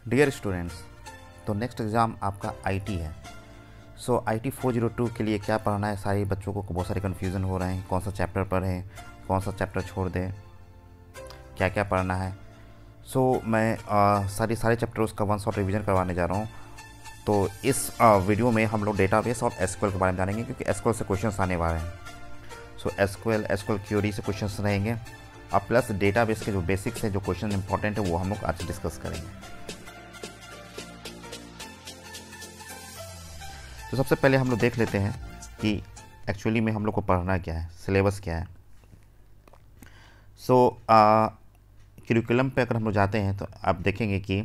Dear students, तो next exam आपका IT है। सो आईटी 402 के लिए क्या पढ़ना है, सारे बच्चों को बहुत सारे कन्फ्यूज़न हो रहे हैं, कौन सा चैप्टर पढ़ें, कौन सा चैप्टर छोड़ दें, क्या क्या पढ़ना है। सो मैं सारे चैप्टर्स का वन शॉट रिवीजन करवाने जा रहा हूँ। तो इस वीडियो में हम लोग डेटाबेस और एसक्यूएल के बारे में जानेंगे, क्योंकि एसक्यूएल से क्वेश्चंस आने वाले हैं। सो एसक्यूएल क्यूरी से क्वेश्चंस रहेंगे, और प्लस डेटाबेस के जो बेसिक्स हैं, जो क्वेश्चन इंपॉर्टेंट है, वो हम लोग आज डिस्कस करेंगे। तो सबसे पहले हम लोग देख लेते हैं कि एक्चुअली में हम लोग को पढ़ना क्या है, सिलेबस क्या है। सो करिकुलम पे अगर हम लोग जाते हैं तो आप देखेंगे कि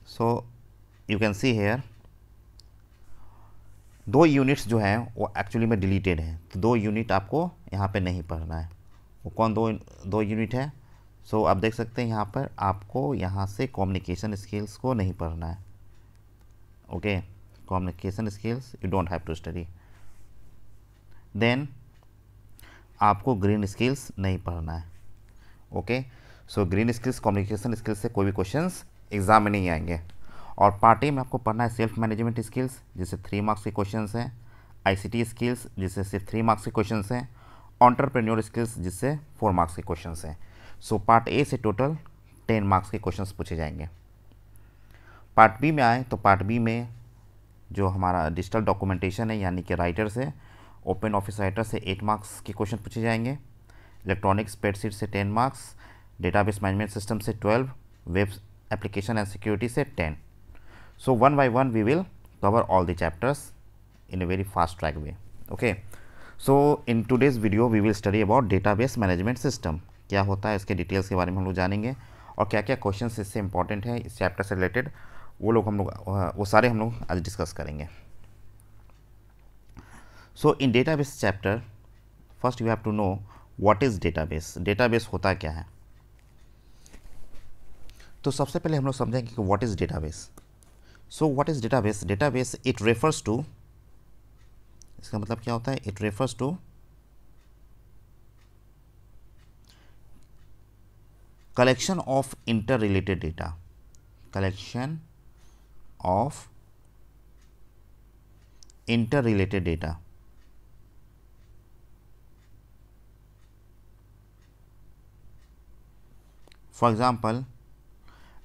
so you can see here 2 units जो हैं वो एक्चुअली में डिलीटेड हैं। तो 2 यूनिट आपको यहाँ पे नहीं पढ़ना है। वो कौन दो यूनिट है? सो आप देख सकते हैं यहाँ पर आपको यहाँ से कम्युनिकेशन स्किल्स को नहीं पढ़ना है। Okay, communication skills you don't have to study. Then आपको ग्रीन स्किल्स नहीं पढ़ना है। Okay, so green skills, communication skills से कोई भी क्वेश्चंस एग्जाम में नहीं आएंगे। और पार्ट ए में आपको पढ़ना है सेल्फ मैनेजमेंट स्किल्स, जिससे 3 मार्क्स के क्वेश्चंस हैं। आईसीटी स्किल्स, जिससे सिर्फ 3 मार्क्स के क्वेश्चंस हैं। एंटरप्रेन्योर स्किल्स, जिससे 4 मार्क्स के क्वेश्चंस हैं। सो पार्ट ए से टोटल 10 मार्क्स के क्वेश्चंस पूछे जाएंगे। पार्ट बी में आए तो पार्ट बी में जो हमारा डिजिटल डॉक्यूमेंटेशन है, यानी कि राइटर से, ओपन ऑफिस राइटर से 8 मार्क्स के क्वेश्चन पूछे जाएंगे। इलेक्ट्रॉनिक स्प्रेडशीट से 10 मार्क्स, डेटाबेस मैनेजमेंट सिस्टम से 12, वेब एप्लीकेशन एंड सिक्योरिटी से 10। So one by one we will cover all the chapters in a very fast track way. Okay, so in today's video we will study about database management system. क्या होता है, इसके details के बारे में हम लोग जानेंगे, और क्या क्या क्वेश्चंस इससे इंपॉर्टेंट है इस चैप्टर से रिलेटेड, वो सारे हम लोग आज डिस्कस करेंगे। So in database chapter first you have to know what is database. Database होता क्या है, तो सबसे पहले हम लोग समझेंगे कि what is database. So what is database? Database it refers to, इसका मतलब क्या होता है? It refers to collection of interrelated data, collection of interrelated data. For example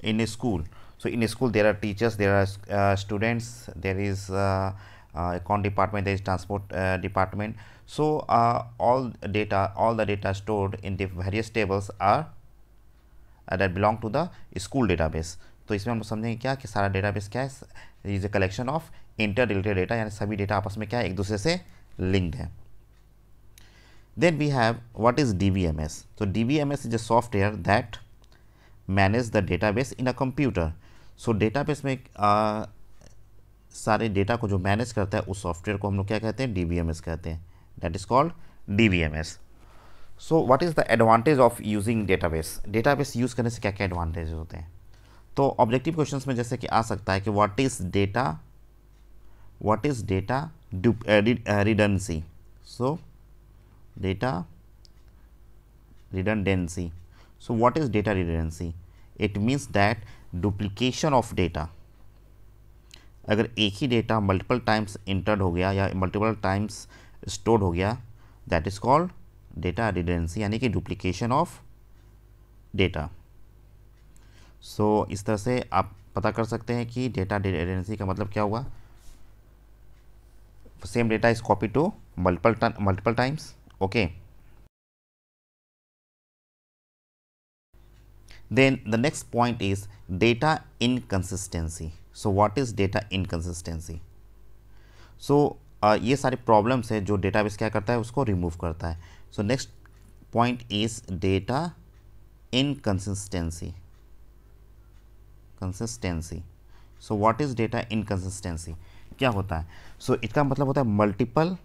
in a school, so in a school there are teachers, there are students, there is account department, there is transport department. So all the data stored in the various tables are that belong to the school database. तो इसमें हम समझेंगे क्या कि सारा database क्या है, is a collection of interrelated data, यानी सभी डेटा आपस में क्या है, एक दूसरे से लिंक्ड है। Then we have what is DBMS। तो DBMS is a software that manage the database in a computer. So database में सारे डेटा को जो मैनेज करता है उस सॉफ्टवेयर को हम लोग क्या कहते हैं? DBMS कहते हैं। That is called DBMS। So what is the advantage of using database? Database use करने से क्या क्या एडवांटेज होते हैं? तो ऑब्जेक्टिव क्वेश्चंस में जैसे कि आ सकता है कि what is data redundancy. So data redundancy. So what is data redundancy? It means that duplication of data. अगर एक ही डेटा मल्टीपल टाइम्स इंटर्ड हो गया या मल्टीपल टाइम्स स्टोर्ड हो गया, that is called data redundancy, यानी कि डुप्लीकेशन ऑफ डेटा। सो इस तरह से आप पता कर सकते हैं कि डेटा रिडंडेंसी का मतलब क्या हुआ। Same data is copy to multiple times. Okay, then the next point is data inconsistency. So what is data inconsistency? So ये सारे प्रॉब्लम्स है जो डेटाबेस क्या करता है, उसको रिमूव करता है। So next point is data inconsistency. So what is data inconsistency? क्या होता है? सो इसका मतलब होता है multiple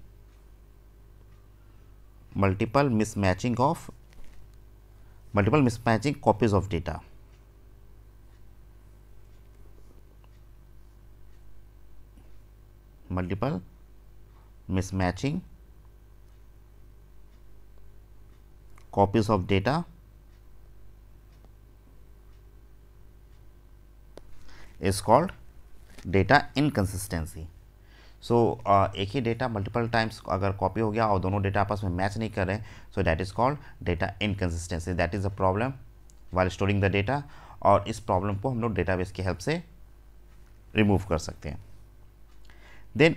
mismatching copies of data. Multiple mismatching copies of data is called data inconsistency. So एक ही डेटा मल्टीपल टाइम्स अगर कॉपी हो गया और दोनों डेटा आपस में मैच नहीं कर रहे, सो that is called data inconsistency. That is a problem while storing the data, और इस प्रॉब्लम को हम लोग डेटाबेस की हेल्प से रिमूव कर सकते हैं। Then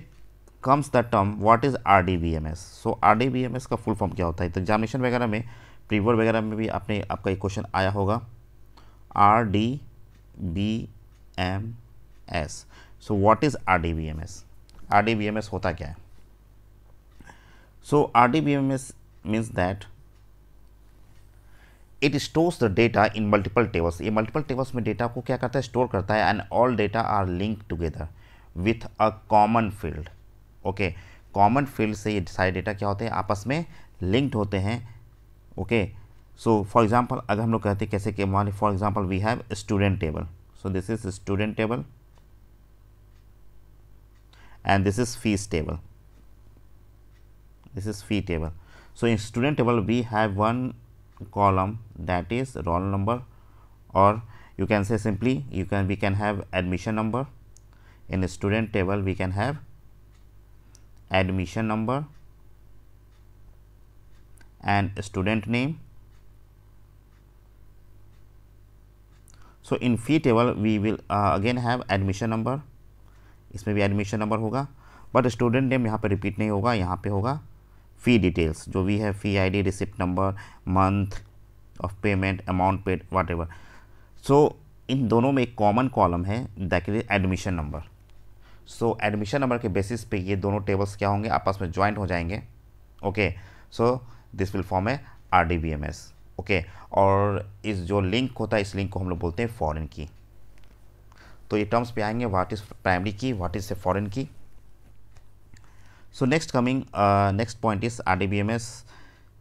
comes the term what is RDBMS। So RDBMS का फुल फॉर्म क्या होता है? तो एग्जामिनेशन वगैरह में, प्रीवर वगैरह में भी आपका एक क्वेश्चन आया होगा, RDBMS। So what is RDBMS? RDBMS होता क्या है? So RDBMS means that it stores the data in multiple tables. ये मल्टीपल टेबल्स में डेटा को क्या करता है? स्टोर करता है। And all data are link together with a common field. Okay, common field से ये सारे डेटा क्या होते हैं? आपस में लिंक्ड होते हैं। ओके, सो फॉर एग्जांपल अगर हम लोग कहते हैं कैसे कि मान for example we have student table, so this is student table and this is fees table. This is fee table. So in student table we have one column that is roll number, or you can say simply we can have admission number. In student table we can have admission number and student name. So in fee table we will again have admission number, इसमें भी admission number होगा, but student name यहाँ पे repeat नहीं होगा, यहाँ पे होगा फ़ी डिटेल्स जो भी है, fee ID, receipt number, month of payment, amount paid, whatever. So इन दोनों में एक कॉमन कॉलम है that is admission number. So admission number के बेसिस पे ये दोनों टेबल्स क्या होंगे? आपस में ज्वाइंट हो जाएंगे। Okay, so this will form A RDBMS। Okay, और इस जो लिंक होता है इस लिंक को हम लोग बोलते हैं फॉरेन की। तो ये टर्म्स पे आएंगे, what is primary key, what is a foreign key. So next point is RDBMS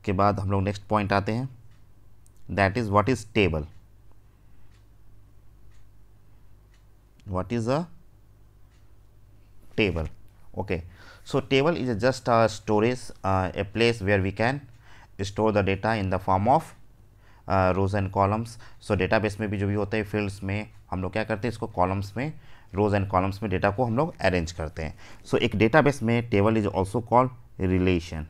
के बाद हम लोग नेक्स्ट पॉइंट आते हैं, that is what is table. What is a table? Okay, so table is just a storage, a place where we can store the data in the form of rows and columns. So database में भी जो भी होता है fields में हम लोग क्या करते हैं? इसको कॉलम्स में, रोज एंड कॉलम्स में डेटा को हम लोग अरेंज करते हैं। सो एक डेटाबेस में table is also called relation.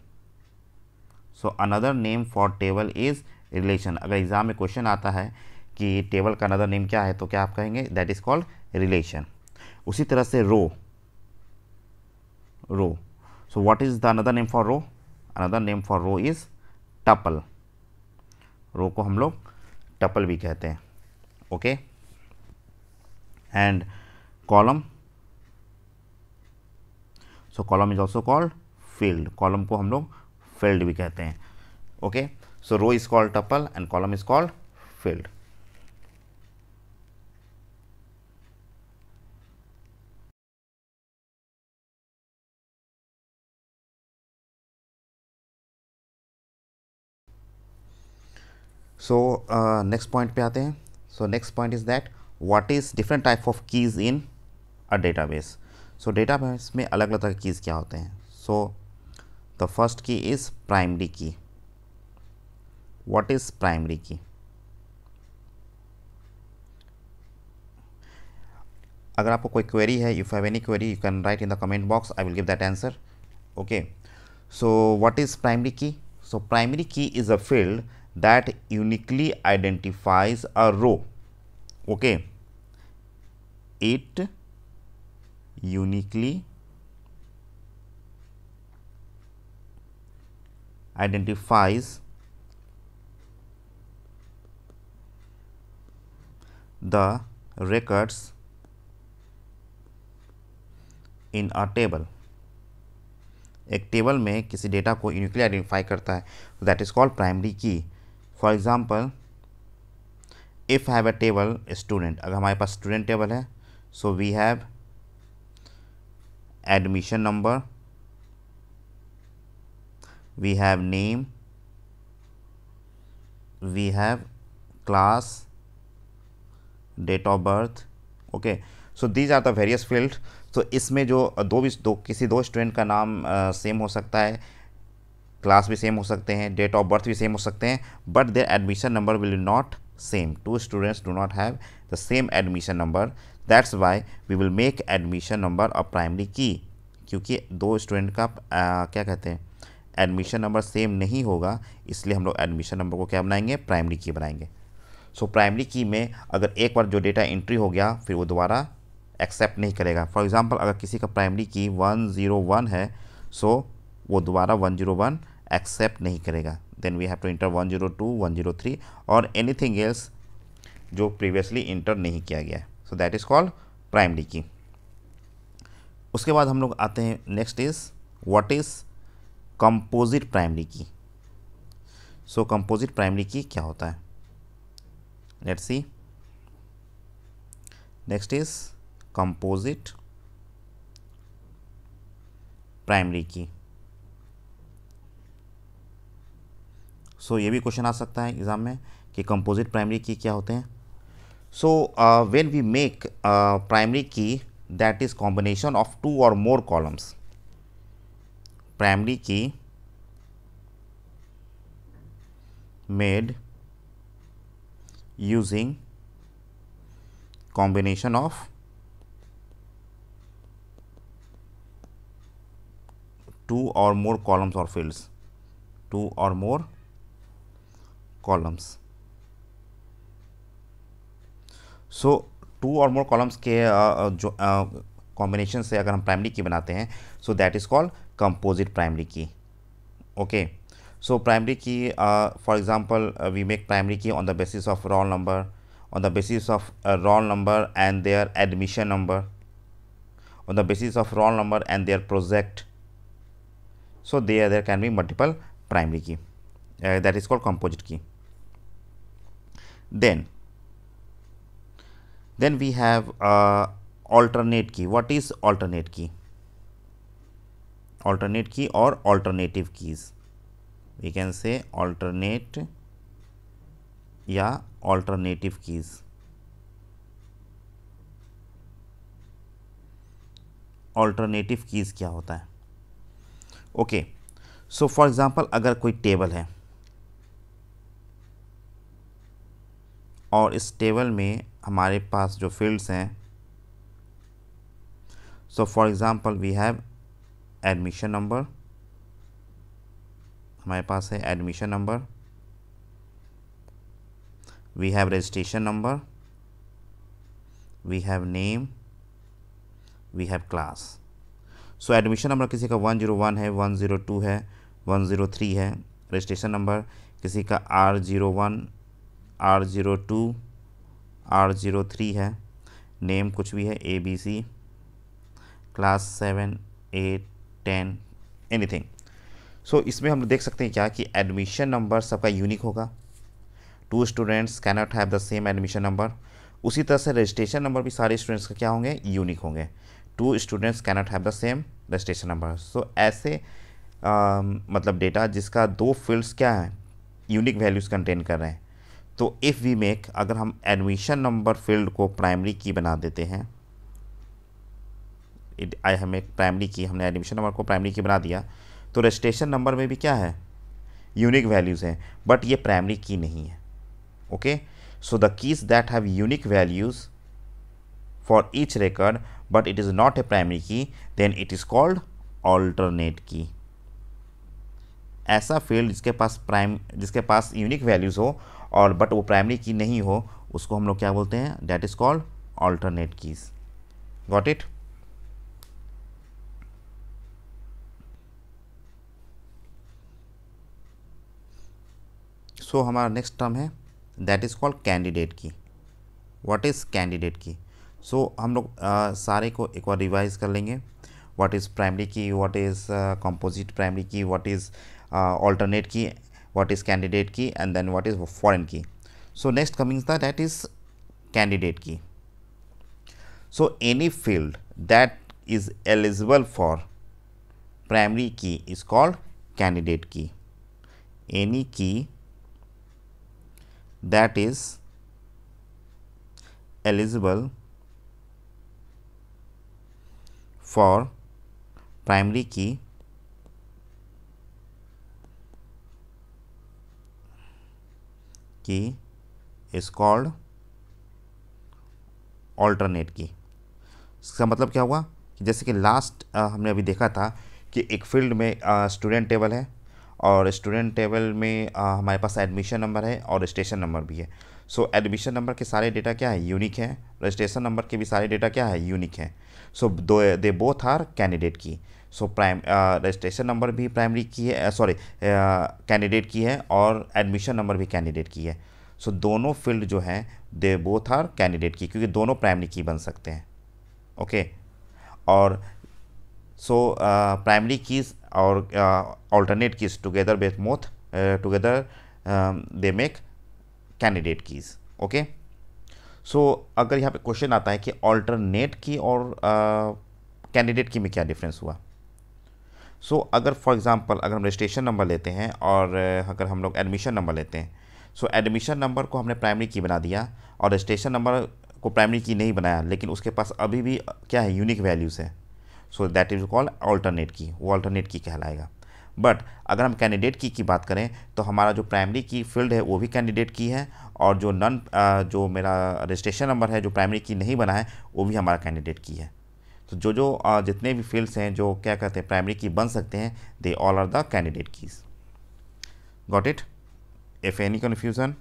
So another name for table is relation. अगर एग्जाम में क्वेश्चन आता है कि टेबल का अनदर नेम क्या है, तो क्या आप कहेंगे? That is called relation. उसी तरह से row. So what is the another name for row? Another name for row is tuple. Row को हम लोग टपल भी कहते हैं। Okay, and column, so column is also called field. Column को हम लोग फील्ड भी कहते हैं। Okay, so row is called tuple and column is called field. So next point पे आते हैं। So next point is that what is different type of keys in a database. So database में अलग अलग तरह के कीज़ क्या होते हैं? सो द फर्स्ट की is primary key. What is primary की? अगर आपको कोई क्वेरी है, if have any query you can write in the comment box, I will give that answer. Okay, so what is primary key? So primary key is a field that uniquely identifies a row. Okay, it uniquely identifies the records in a table. एक table में किसी data को uniquely identify करता है, that is called primary key. For example, if have a table student, अगर हमारे पास student table है, so we have admission number, we have name, we have class, date of birth. Okay, so these are the various field. तो इसमें जो किसी दो student का नाम सेम हो सकता है, क्लास भी सेम हो सकते हैं, डेट ऑफ बर्थ भी सेम हो सकते हैं, but there admission number will not same. Two students do not have the same admission number. That's why we will make admission number a primary key. क्योंकि दो student का क्या कहते हैं एडमिशन नंबर सेम नहीं होगा, इसलिए हम लोग एडमिशन नंबर को क्या बनाएंगे, प्राइमरी की बनाएंगे. सो प्राइमरी की में अगर एक बार जो डेटा एंट्री हो गया फिर वो दोबारा एक्सेप्ट नहीं करेगा. फॉर एग्जांपल अगर किसी का प्राइमरी की 101 है, सो वो दोबारा 101 एक्सेप्ट नहीं करेगा. Then we have to enter 102, 103 और एनीथिंग एल्स जो प्रीवियसली इंटर नहीं किया गया है. So that is called primary key. उसके बाद हम लोग आते हैं, next is what is composite primary key. So composite primary key क्या होता है, let's see. Next is composite primary key. So ये भी क्वेश्चन आ सकता है एग्जाम में कि कंपोजिट प्राइमरी की क्या होते हैं. So when we make primary key that is combination of two or more columns. Primary key made using combination of two or more columns or fields, two or more columns. So two or more columns के जो combination से अगर हम primary key बनाते हैं, so that is called composite primary key. Okay, so primary key for example we make primary key on the basis of roll number, on the basis of a roll number and their admission number, on the basis of roll number and their project. So there can be multiple primary key, that is called composite key. Then we have alternate key. What is alternate key? Alternate key or alternative keys, we can say alternate या alternative keys. Alternative keys क्या होता है? Okay, so for example अगर कोई table है और इस table में हमारे पास जो फील्ड्स हैं, so for example we have admission number, हमारे पास है admission number, we have registration number, we have name, we have class. So admission number किसी का 101 है, 102 है, 103 है. registration number किसी का R01, R02, R03 है. name कुछ भी है, ABC, class 7, 8, 10, anything. So इसमें हम देख सकते हैं क्या कि एडमिशन नंबर सबका यूनिक होगा. Two students cannot have the same admission number. उसी तरह से रजिस्ट्रेशन नंबर भी सारे स्टूडेंट्स का क्या होंगे, यूनिक होंगे. Two students cannot have the same registration number. So ऐसे मतलब डेटा जिसका दो फील्ड्स क्या हैं, यूनिक वैल्यूज़ कंटेन कर रहे हैं. तो इफ़ वी मेक, अगर हम एडमिशन नंबर फील्ड को प्राइमरी की बना देते हैं, हम एक प्राइमरी की, हमने एडमिशन नंबर को प्राइमरी की बना दिया, तो रजिस्ट्रेशन नंबर में भी क्या है, यूनिक वैल्यूज़ हैं, बट ये प्राइमरी की नहीं है. Okay, so the keys that have unique values for each record but it is not a primary key, then it is called alternate key. ऐसा फील्ड जिसके पास यूनिक वैल्यूज़ हो और but वो प्राइमरी की नहीं हो, उसको हम लोग क्या बोलते हैं, that is called alternate keys. Got it? सो हमारा नेक्स्ट टर्म है दैट इज़ कॉल्ड कैंडिडेट की. What is candidate key? सो हम लोग सारे को एक बार रिवाइज कर लेंगे. What is primary key, what is composite primary key, what is alternate key, what is candidate key, and then what is foreign key. So next coming that is candidate key. So any field that is eligible for primary key is called candidate key. Any key that is eligible for primary key is called alternate key. इसका मतलब क्या हुआ कि जैसे कि last हमने अभी देखा था कि एक फील्ड में स्टूडेंट टेबल है और स्टूडेंट टेबल में हमारे पास एडमिशन नंबर है और रजिस्ट्रेशन नंबर भी है। सो एडमिशन नंबर के सारे डेटा क्या है, यूनिक है। रजिस्ट्रेशन नंबर के भी सारे डेटा क्या है, यूनिक है। सो they both are candidate key. So registration number भी प्राइमरी की है, सॉरी कैंडिडेट की है, और एडमिशन नंबर भी कैंडिडेट की है। सो दोनों फील्ड जो हैं दे बोथ आर कैंडिडेट की, क्योंकि दोनों प्राइमरी की बन सकते हैं। ओके और सो प्राइमरी कीज और alternate keys together with both together they make candidate keys. Okay so अगर यहाँ पे क्वेश्चन आता है कि alternate की और कैंडिडेट की में क्या डिफरेंस हुआ। सो अगर फॉर एग्जांपल अगर हम रजिस्ट्रेशन नंबर लेते हैं और अगर हम लोग एडमिशन नंबर लेते हैं, सो एडमिशन नंबर को हमने प्राइमरी की बना दिया और रजिस्ट्रेशन नंबर को प्राइमरी की नहीं बनाया, लेकिन उसके पास अभी भी क्या है, यूनिक वैल्यूज़ है। So that is called alternate की, वो ऑल्टरनेट की कहलाएगा। बट अगर हम कैंडिडेट की बात करें तो हमारा जो प्राइमरी की फील्ड है वो भी कैंडिडेट की है, और जो जो मेरा रजिस्ट्रेशन नंबर है जो प्राइमरी की नहीं बना है वो भी हमारा कैंडिडेट की है। तो जो जितने भी फील्ड्स हैं जो क्या कहते हैं प्राइमरी की बन सकते हैं, they all are the candidate keys. Got it? If any confusion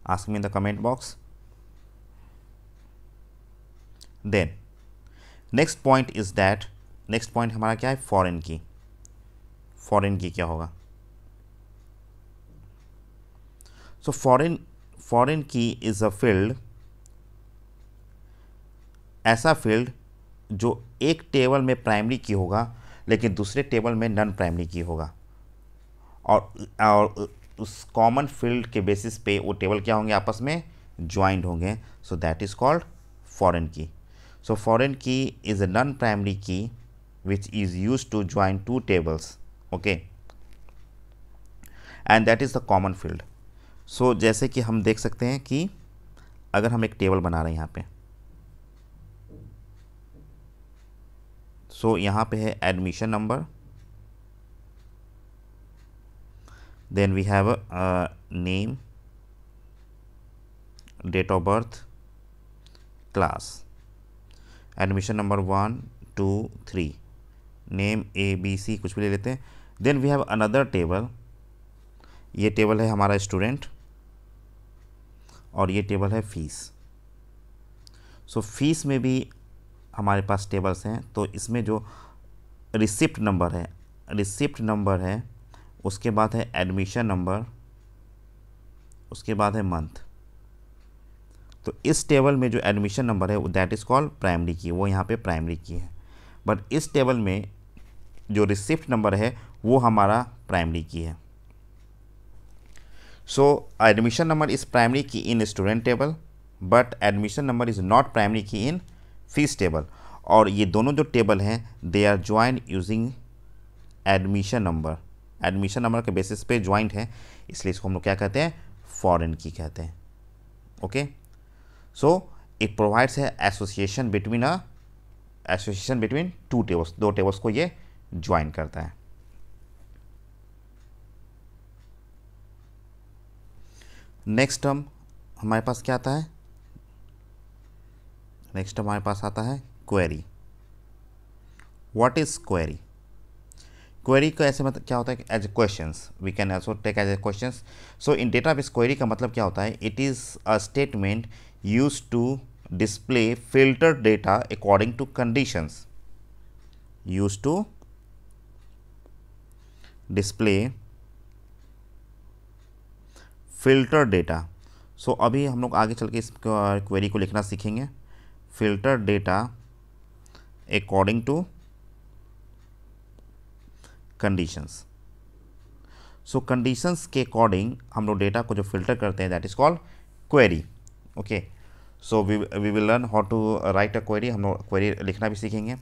ask me in the comment box. Then next point is that, next point हमारा क्या है, फॉरेन की। फॉरेन की क्या होगा? So foreign key is a field, ऐसा field जो एक table में primary की होगा लेकिन दूसरे टेबल में नॉन प्राइमरी की होगा, और उस कॉमन फील्ड के बेसिस पे वो टेबल क्या होंगे, आपस में ज्वाइंट होंगे। सो दैट इज कॉल्ड फॉरेन की। So foreign key is a non-primary key which is used to join two tables, okay, and that is the common field. So जैसे कि हम देख सकते हैं कि अगर हम एक टेबल बना रहे हैं यहाँ पे, so यहाँ पे है admission number, then we have a name, date of birth, class, admission number 1 2 3, name ABC कुछ भी ले लेते हैं। Then we have another table, ये टेबल है हमारा स्टूडेंट और ये टेबल है फीस। सो फीस में भी हमारे पास टेबल्स हैं, तो इसमें जो रिसिप्ट नंबर है, उसके बाद है एडमिशन नंबर, उसके बाद है मंथ। तो इस टेबल में जो एडमिशन नंबर है दैट इज़ कॉल्ड प्राइमरी की, वो यहाँ पे प्राइमरी की है। बट इस टेबल में जो रिसिप्ट नंबर है वो हमारा प्राइमरी की है। सो एडमिशन नंबर इज़ प्राइमरी की इन student table, but admission number is not primary की इन फीस टेबल। और ये दोनों जो टेबल हैं they are joint using admission number. Admission number के बेसिस पे ज्वाइंट है, इसलिए इसको हम लोग क्या कहते हैं, फॉरेन की कहते हैं। ओके सो इट प्रोवाइड्स है एसोसिएशन बिटवीन टू टेबल्स, दो टेबल्स को ये ज्वाइन करता है। नेक्स्ट टर्म हमारे पास क्या आता है, नेक्स्ट टर्म हमारे पास आता है query. What is query? Query का ऐसे मतलब क्या होता है, as a questions, we can also take as a questions. So in database query का मतलब क्या होता है, it is a statement used to display filtered data according to conditions, used to display filtered data। सो अभी हम लोग आगे चल के इस क्वेरी को लिखना सीखेंगे। filtered data according to conditions। So conditions के अकॉर्डिंग हम लोग डेटा को जो फिल्टर करते हैं that is called query. Okay so we will learn how to write a query, हम लोग क्वेरी लिखना भी सीखेंगे।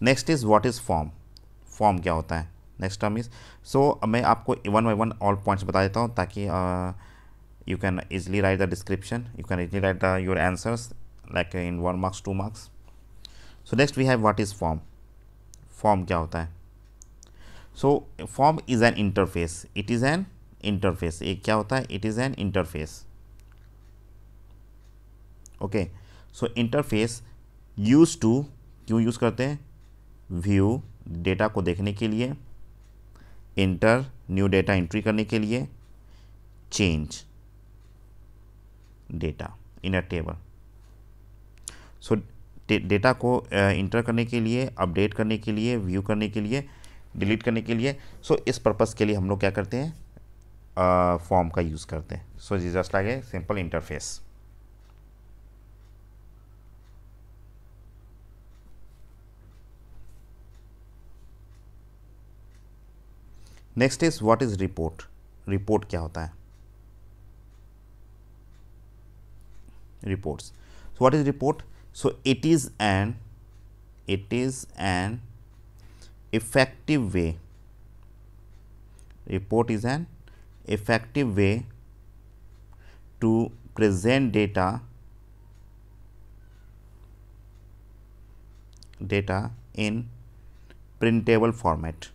Next is what is form. Form क्या होता है, नेक्स्ट टर्म इज़, सो मैं आपको one by one all points बता देता हूँ ताकि you can easily write the description, you can easily write the your answers like in 1 marks 2 marks. So next we have what is form. Form क्या होता है? So form is an interface, it is an interface. एक क्या होता है? It is an interface. Okay, so interface use to, क्यों use करते हैं? व्यू, डेटा को देखने के लिए, इंटर, न्यू डेटा एंट्री करने के लिए, change data in a table. So data को इंटर करने के लिए, अपडेट करने के लिए, व्यू करने के लिए, डिलीट करने के लिए, सो इस पर्पज़ के लिए हम लोग क्या करते हैं? फॉर्म का यूज़ करते हैं। So just like a simple interface. Next is what is report. Report क्या होता है? Reports. So what is report? So it is an effective way, report is an effective way to present data in printable format।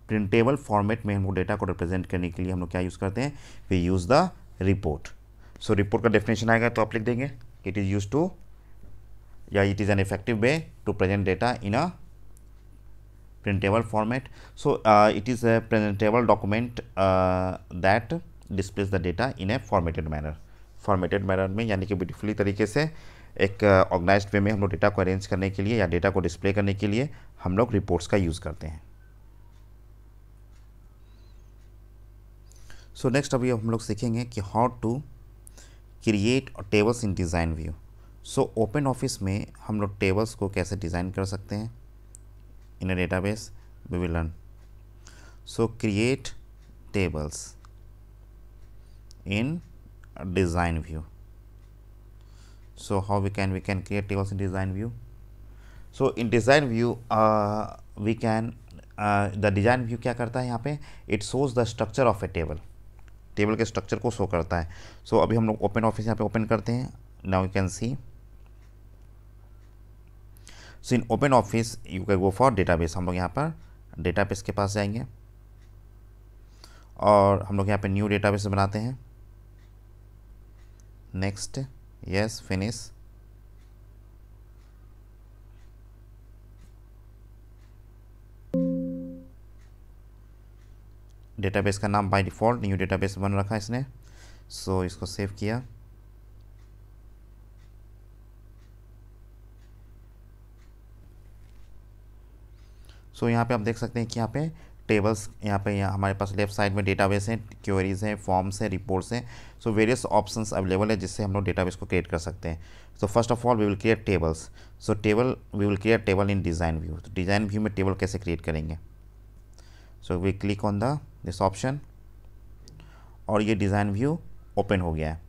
Printable format में हम लोग data को represent करने के लिए हम लोग क्या यूज़ करते हैं? We use the report. So report का डेफिनेशन आएगा तो आप लिख देंगे इट इज़ यूज टू, या it is an effective way to present data in a printable format. So it is a presentable document that displays the data in a formatted manner। formatted manner में यानी कि beautifully तरीके से एक organised वे में हम लोग डेटा को अरेंज करने के लिए या डेटा को डिस्प्ले करने के लिए हम लोग रिपोर्ट्स का यूज़ करते हैं। सो नेक्स्ट अभी हम लोग सीखेंगे कि how to create tables in design view. So open office में हम लोग टेबल्स को कैसे डिज़ाइन कर सकते हैं in a database, we will learn। So create tables in a design view। So how we can create tables in design view? So in design view we can the design view क्या करता है यहाँ पे? It shows the structure of a table। Table के structure को show करता है। सो अभी हम लोग ओपन ऑफिस यहाँ पे ओपन करते हैं। Now you can C, so in open office you can go for database. हम लोग यहाँ पर डेटाबेस के पास जाएंगे और हम लोग यहाँ पे न्यू डेटाबेस बनाते हैं। Next, yes, finish. डेटाबेस का नाम बाय डिफ़ॉल्ट न्यू डेटाबेस बन रखा है इसने। सो इसको सेव किया। सो यहाँ पे आप देख सकते हैं कि यहाँ पे टेबल्स, यहाँ पे हमारे पास लेफ्ट साइड में डेटाबेस हैं, क्वेरीज हैं, फॉर्म्स हैं, रिपोर्ट्स हैं। सो वेरियस ऑप्शंस अवेलेबल है जिससे हम लोग डेटाबेस को क्रिएट कर सकते हैं। So first of all we will create tables. So we will create table in design view. तो डिज़ाइन व्यू में टेबल कैसे क्रिएट करेंगे? So we click on this option और ये डिज़ाइन व्यू ओपन हो गया है।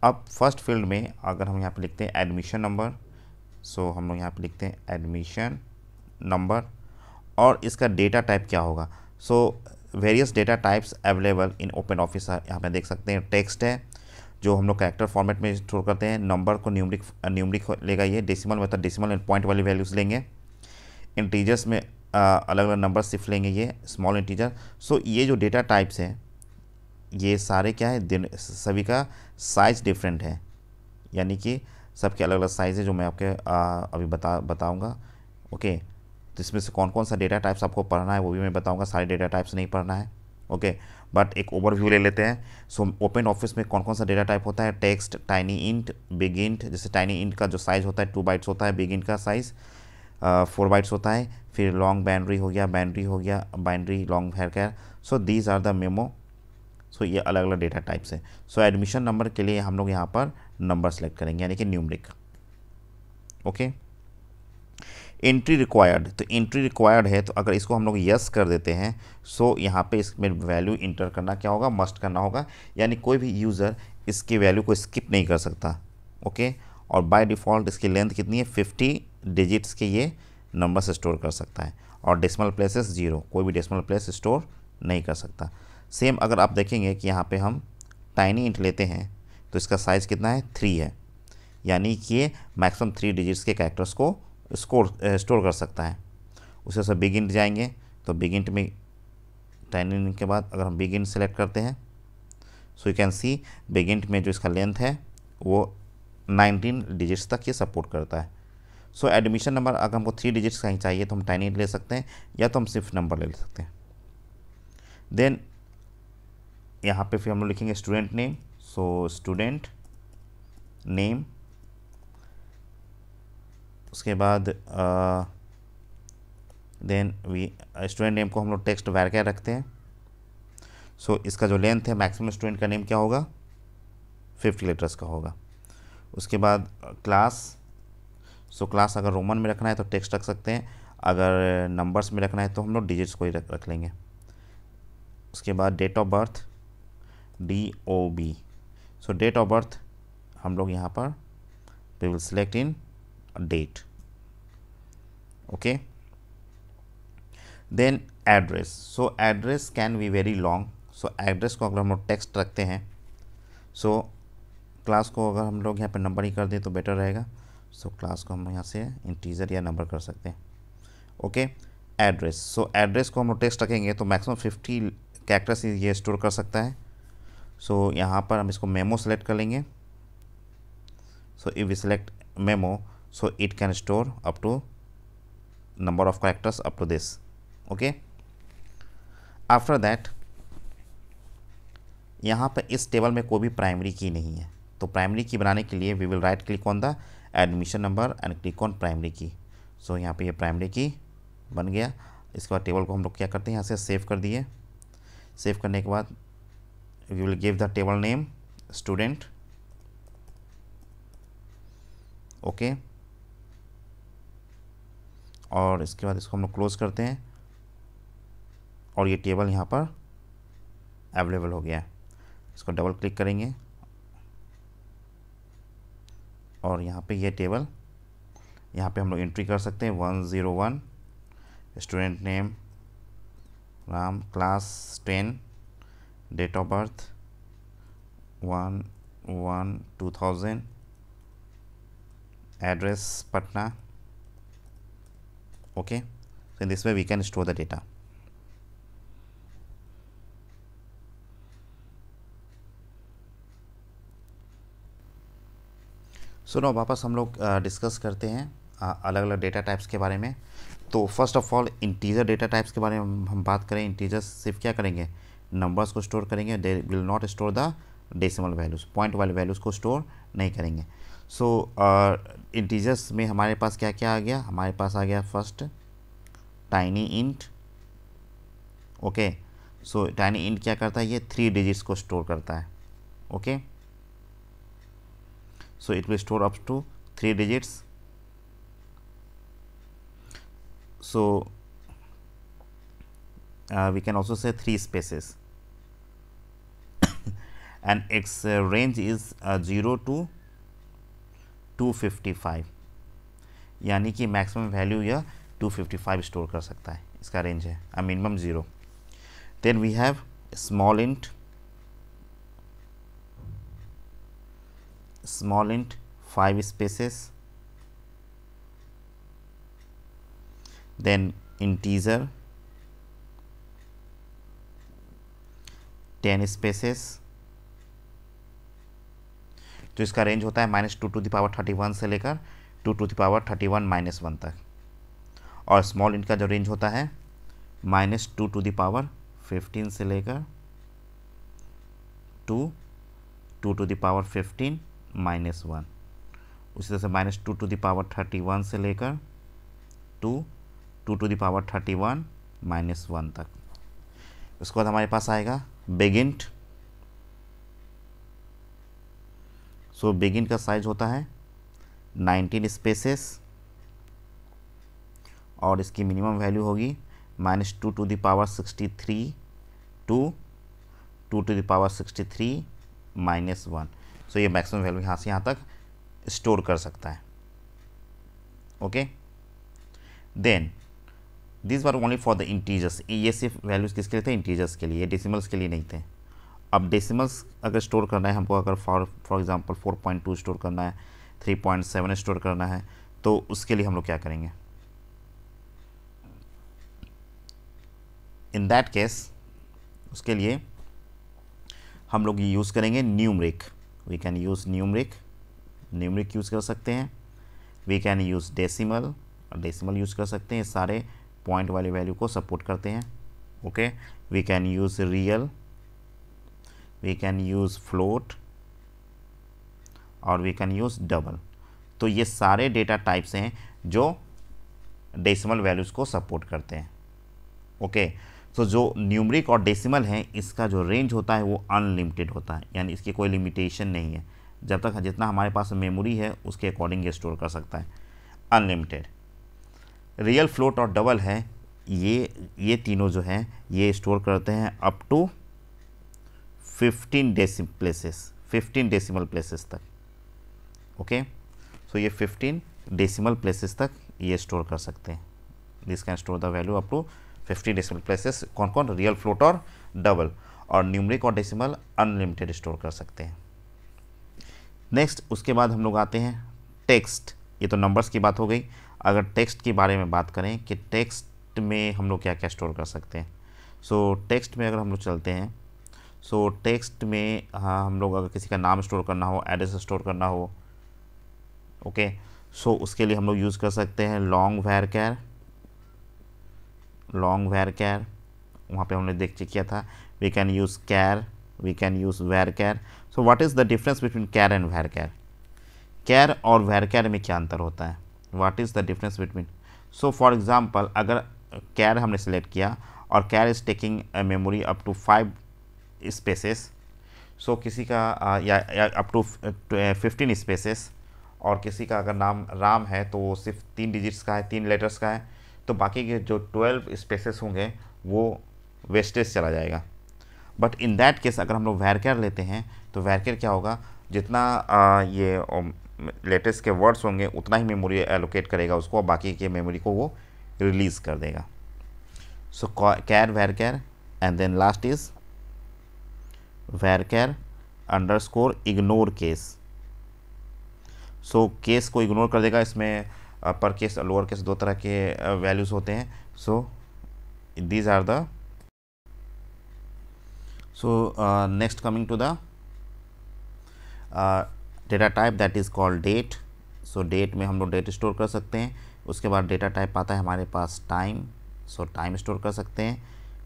अब फर्स्ट फील्ड में अगर हम यहाँ पे लिखते हैं एडमिशन नंबर, सो हम लोग यहाँ पे लिखते हैं एडमिशन नंबर और इसका डेटा टाइप क्या होगा? So various data types available in open office. यहाँ पे देख सकते हैं टेक्स्ट है जो हम लोग कैरेक्टर फॉर्मेट में स्टोर करते हैं, नंबर को न्यूमरिक लेगा ये, डेसिमल मतलब डेसिमल एंड पॉइंट वाली वैल्यूज़ लेंगे, इंटीजर्स में अलग अलग नंबर सिर्फ लेंगे, ये स्मॉल इंटीजर। सो ये जो डेटा टाइप्स हैं ये सारे क्या है? सभी का साइज़ डिफरेंट है, यानी कि सबके अलग अलग साइज़ है जो मैं आपके अभी बताऊँगा। ओके, तो इसमें से कौन कौन सा डेटा टाइप्स आपको पढ़ना है वो भी मैं बताऊंगा। सारे डेटा टाइप्स नहीं पढ़ना है, ओके, बट एक ओवरव्यू ले लेते हैं। सो ओपन ऑफिस में कौन कौन सा डेटा टाइप होता है? Text, tiny int, big int. जैसे टाइनी इंट का जो साइज़ होता है 2 बाइट्स होता है, बिग इंट का साइज़ 4 बाइट्स होता है। फिर लॉन्ग बाइनरी हो गया, बाइनरी लॉन्ग हेयर। So these are the memo. सो ये अलग अलग डेटा टाइप्स है। सो एडमिशन नंबर के लिए हम लोग यहाँ पर नंबर सेलेक्ट करेंगे यानी कि न्यूमरिक। ओके, एंट्री रिक्वायर्ड, तो एंट्री रिक्वायर्ड है तो अगर इसको हम लोग यस कर देते हैं सो यहाँ पे इसमें वैल्यू इंटर करना क्या होगा? मस्ट करना होगा, यानी कोई भी यूज़र इसकी वैल्यू को स्किप नहीं कर सकता। ओके, और बाय डिफ़ॉल्ट इसकी लेंथ कितनी है? 50 डिजिट्स के ये नंबर से स्टोर कर सकता है और डेसिमल प्लेसेस 0, कोई भी डेसिमल प्लेस स्टोर नहीं कर सकता। सेम अगर आप देखेंगे कि यहाँ पे हम टाइनी इंट लेते हैं तो इसका साइज़ कितना है? 3 है, यानी कि ये मैक्सिमम 3 डिजिट्स के कैरेक्टर्स को स्टोर कर सकता है। उसे बिग इंट जाएंगे तो बिग इंट में टाइनी इंट के बाद अगर हम बिगिन सेलेक्ट करते हैं, सो यू कैन सी बिगिन में जो इसका लेंथ है वो 19 डिजिट्स तक ये सपोर्ट करता है। सो एडमिशन नंबर अगर हमको 3 डिजिट्स कहीं चाहिए तो हम टाइनी इंट ले सकते हैं, या तो हम सिर्फ नंबर ले सकते हैं। देन यहाँ पे फिर हम लोग लिखेंगे student name, so student name, उसके बाद देन स्टूडेंट नेम को हम लोग टेक्स्ट वैर रखते हैं। सो इसका जो लेंथ है मैक्सिमम स्टूडेंट का नेम क्या होगा, 50 लेटर्स का होगा। उसके बाद क्लास, सो क्लास अगर रोमन में रखना है तो टेक्स्ट रख सकते हैं, अगर नंबर्स में रखना है तो हम लोग डिजिट्स को ही रख लेंगे। उसके बाद date of birth, DOB, so date of birth हम लोग यहाँ पर we will select in date, okay. Then address, so address can be very long, so address को अगर हम लोग टेक्स्ट रखते हैं, सो क्लास को अगर हम लोग यहाँ पे नंबर ही कर दें तो बेटर रहेगा। सो क्लास को हम यहाँ से इंटीजर या नंबर कर सकते हैं, ओके। एड्रेस, सो एड्रेस को हम लोग टेक्स्ट रखेंगे तो मैक्सिमम 50 कैरेक्टर्स ये स्टोर कर सकता है। सो यहाँ पर हम इसको मेमो सेलेक्ट कर लेंगे। So if we select memo, so it can store up to number of characters up to this, okay. After that यहाँ पर इस टेबल में कोई भी प्राइमरी की नहीं है, तो प्राइमरी की बनाने के लिए we will right click on the admission number and click on primary key. So यहाँ पे ये प्राइमरी की बन गया। इसके बाद टेबल को हम लोग क्या करते हैं, यहाँ से सेव कर दिए। सेव करने के बाद we will give the table name student, okay. और इसके बाद इसको हम लोग क्लोज करते हैं और ये टेबल यहाँ पर अवेलेबल हो गया है। इसको डबल क्लिक करेंगे और यहाँ पे ये टेबल, यहाँ पे हम लोग एंट्री कर सकते हैं 101, student name Ram, class 10, date of birth 1/1/2000, address Patna, okay. So in this way we can store the data. So now वापस हम लोग डिस्कस करते हैं अलग अलग डेटा टाइप्स के बारे में। तो first of all integer data types के बारे में हम बात करें। इंटीजर्स सिर्फ क्या करेंगे, नंबर्स को स्टोर करेंगे, they will not store the decimal values, point वाले वैल्यूज़ को स्टोर नहीं करेंगे। सो इंटीजर्स में हमारे पास क्या क्या आ गया, हमारे पास आ गया first tiny int, okay. So tiny int क्या करता है, ये 3 डिजिट्स को स्टोर करता है, okay. So it will store up to 3 digits. So we can also say 3 spaces and its range is 0 to 255, यानी कि मैक्सिमम वैल्यू यह 255 स्टोर कर सकता है, इसका रेंज है, minimum 0। Then we have small int 5 spaces, then integer 10 spaces, तो इसका रेंज होता है -2^31 से लेकर 2^31 - 1 तक। और स्मॉल इंट का जो रेंज होता है -2^15 से लेकर 2^15 - 1। उसी तरह से -2^31 से लेकर 2^31 - 1 तक। उसके बाद हमारे पास आएगा बिगिंट। सो बिगिन का साइज होता है 19 स्पेसेस और इसकी मिनिमम वैल्यू होगी -2^63 to 2^63 - 1। सो ये मैक्सिमम वैल्यू यहाँ से यहाँ तक स्टोर कर सकता है, okay. Then this were only for the integers, ये सिर्फ वैल्यूज़ किसके लिए थे, इंटीजर्स के लिए, डेसिमल्स के लिए नहीं थे। अब डेसिमल्स अगर स्टोर करना है हमको, अगर फॉर एग्जांपल 4.2 स्टोर करना है, 3.7 स्टोर करना है, तो उसके लिए हम लोग क्या करेंगे, इन दैट केस उसके लिए हम लोग यूज़ करेंगे numeric. We can use numeric use कर सकते हैं। We can use decimal use कर सकते हैं, सारे पॉइंट वाली वैल्यू को सपोर्ट करते हैं। Okay, we can use real, we can use float और वी कैन यूज़ डबल। तो ये सारे डेटा टाइप्स हैं जो डेसिमल वैल्यूज़ को सपोर्ट करते हैं। ओके, तो जो न्यूमरिक और डेसिमल हैं इसका जो रेंज होता है वो अनलिमिटेड होता है, यानी इसकी कोई लिमिटेशन नहीं है। जब तक जितना हमारे पास मेमोरी है उसके अकॉर्डिंग ये स्टोर कर सकता है, अनलिमिटेड। रियल, फ्लोट और डबल है, ये तीनों जो हैं ये स्टोर करते हैं अप टू 15 डेसिमल प्लेसेस तक। ओके, सो ये 15 डेसिमल प्लेसेस तक ये स्टोर कर सकते हैं। This can store the value up to 15 decimal places. कौन कौन? रियल, फ्लोट और डबल। और न्यूमरिक और डेसिमल अनलिमिटेड स्टोर कर सकते हैं। नेक्स्ट, उसके बाद हम लोग आते हैं टेक्स्ट। ये तो नंबर्स की बात हो गई। अगर टेक्स्ट के बारे में बात करें कि टेक्स्ट में हम लोग क्या क्या स्टोर कर सकते हैं, सो टेक्स्ट में अगर हम लोग चलते हैं, सो टेक्स्ट में हम लोग अगर किसी का नाम स्टोर करना हो, एड्रेस स्टोर करना हो, ओके, सो उसके लिए हम लोग यूज़ कर सकते हैं लॉन्ग वैर कैर। वहाँ पे हमने चेक किया था। We can use char, we can use varchar. So what is the difference between char and varchar? कैर और वैर कैर में क्या अंतर होता है? What is the difference between? So for example, अगर कैर हमने सेलेक्ट किया और char is taking memory up to 5 spaces, so किसी का या अप टू 15 स्पेसेस, और किसी का अगर नाम राम है तो वो सिर्फ 3 डिजिट्स का है, 3 लेटर्स का है, तो बाकी के जो 12 स्पेसेस होंगे वो वेस्टेज चला जाएगा। बट इन दैट केस अगर हम लोग वैरकेर लेते हैं तो वैरकेर क्या होगा, जितना ये लेटेस्ट के वर्ड्स होंगे उतना ही मेमोरी एलोकेट करेगा उसको, और बाकी के मेमोरी को वो रिलीज़ कर देगा। So char varchar and then last is varchar underscore ignore case. So case को इग्नोर कर देगा। इसमें अपर केस और लोअर केस दो तरह के वैल्यूज़ होते हैं। So these are the next coming to the data type that is called date. So date में हम लोग डेट स्टोर कर सकते हैं। उसके बाद डेटा टाइप आता है हमारे पास टाइम। सो टाइम स्टोर कर सकते हैं।